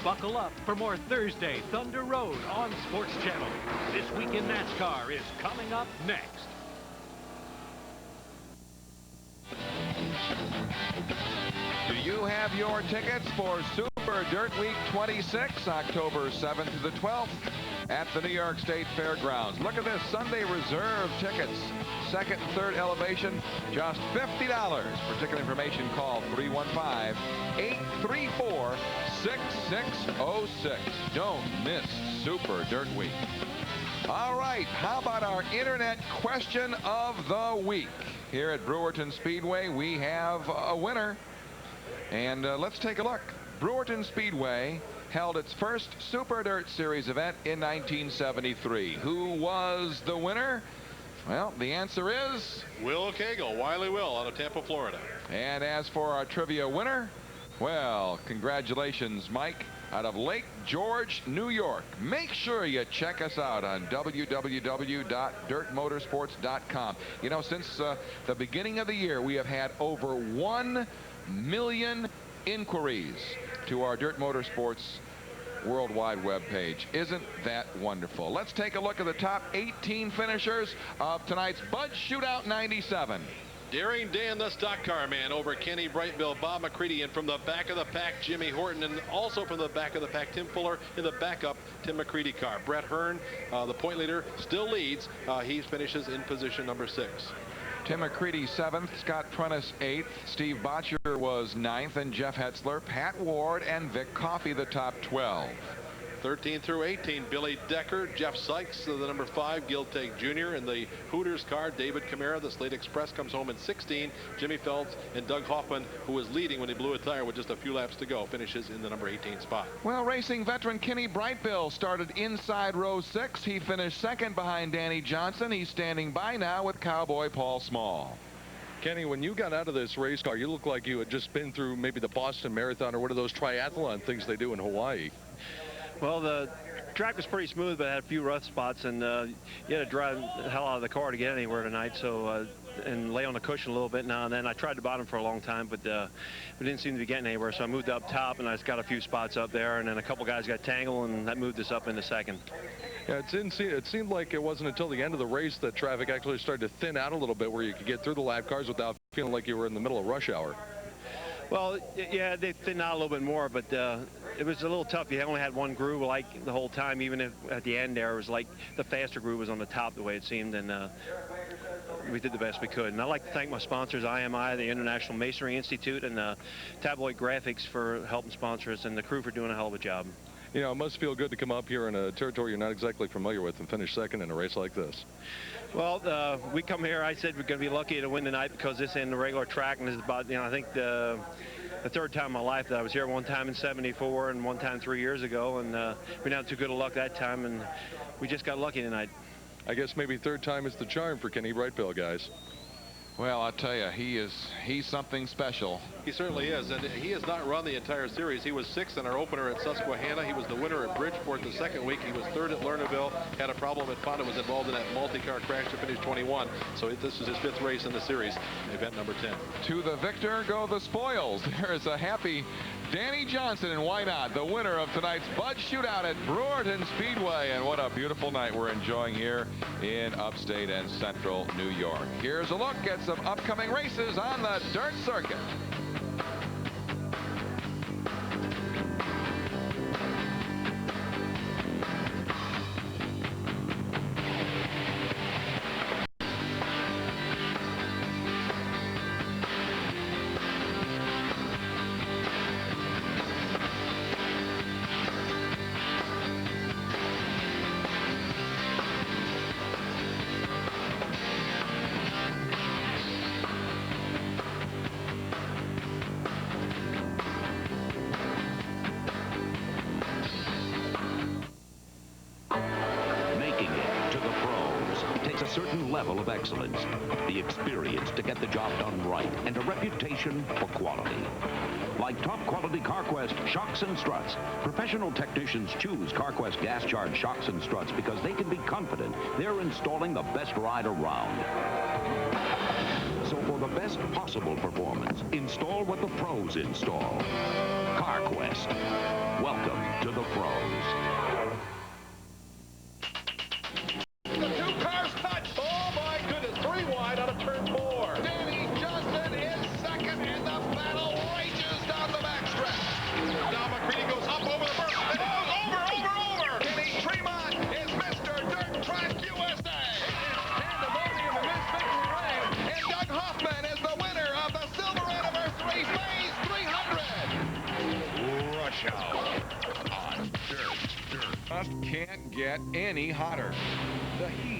Buckle up for more Thursday Thunder Road on Sports Channel. This Week in NASCAR is coming up next. Do you have your tickets for Super Dirt Week 26, October 7th to the 12th at the New York State Fairgrounds? Look at this, Sunday reserve tickets, second and third elevation, just $50. For ticket information, call 315-834-6606. Don't miss Super Dirt Week. All right, how about our internet question of the week? Here at Brewerton Speedway, we have a winner. And let's take a look. Brewerton Speedway held its first Super Dirt Series event in 1973. Who was the winner? Well, the answer is... Will Cagle, Wiley Will, out of Tampa, Florida. And as for our trivia winner, well, congratulations, Mike, out of Lake George, New York. Make sure you check us out on www.dirtmotorsports.com. You know, since the beginning of the year, we have had over 1 million inquiries to our Dirt Motorsports worldwide web page. Isn't that wonderful? Let's take a look at the top 18 finishers of tonight's Bud Shootout 97. Daring Dan, the stock car man, over Kenny Brightbill, Bob McCreadie, and from the back of the pack, Jimmy Horton, and also from the back of the pack, Tim Fuller in the backup, Tim McCreadie car. Brett Hearn, the point leader, still leads. He finishes in position number 6. Tim McCreadie 7th, Scott Prentice 8th, Steve Botcher was 9th, and Jeff Hetzler, Pat Ward, and Vic Coffey the top 12. 13 through 18, Billy Decker, Jeff Sykes, the number 5, Gil Tate Jr. in the Hooters car, David Camara, the Slate Express, comes home in 16. Jimmy Phelps and Doug Hoffman, who was leading when he blew a tire with just a few laps to go, finishes in the number 18 spot. Well, racing veteran Kenny Brightbill started inside row 6. He finished second behind Danny Johnson. He's standing by now with Cowboy Paul Small. Kenny, when you got out of this race car, you looked like you had just been through maybe the Boston Marathon or one of those triathlon things they do in Hawaii. Well, the track was pretty smooth, but had a few rough spots, and you had to drive the hell out of the car to get anywhere tonight. So, and lay on the cushion a little bit now and then. I tried the bottom for a long time, but we didn't seem to be getting anywhere. So I moved up top, and I just got a few spots up there, and then a couple guys got tangled, and that moved us up into second. Yeah, it seemed like it wasn't until the end of the race that traffic actually started to thin out a little bit, where you could get through the lap cars without feeling like you were in the middle of rush hour. Well, yeah, they thinned out a little bit more, but it was a little tough. You only had one groove like the whole time, even if at the end there it was like the faster groove was on the top the way it seemed, and we did the best we could. And I'd like to thank my sponsors, IMI, the International Masonry Institute, and Tabloid Graphics for helping sponsor us, and the crew for doing a hell of a job. You know, it must feel good to come up here in a territory you're not exactly familiar with and finish second in a race like this. Well, we come here, I said we're going to be lucky to win tonight because this ain't the regular track, and this is about, I think the third time in my life that I was here. One time in '74 and one time 3 years ago, and we didn't have too good of luck that time, and we just got lucky tonight. I guess maybe third time is the charm for Kenny Brightbill, guys. Well, I'll tell you, he's something special. He certainly is, and he has not run the entire series. He was 6th in our opener at Susquehanna. He was the winner at Bridgeport the second week. He was 3rd at Lernerville, had a problem at Fonda, was involved in that multi-car crash to finish 21. So this is his 5th race in the series, event number 10. To the victor go the spoils. There is a happy Danny Johnson and why not, the winner of tonight's Bud Shootout at Brewerton Speedway. And what a beautiful night we're enjoying here in upstate and central New York. Here's a look at some upcoming races on the dirt circuit. Certain level of excellence, the experience to get the job done right, and a reputation for quality. Like top quality CarQuest shocks and struts, professional technicians choose CarQuest gas charged shocks and struts because they can be confident they're installing the best ride around. So for the best possible performance, install what the pros install. CarQuest. Welcome to the pros. Can't get any hotter. The heat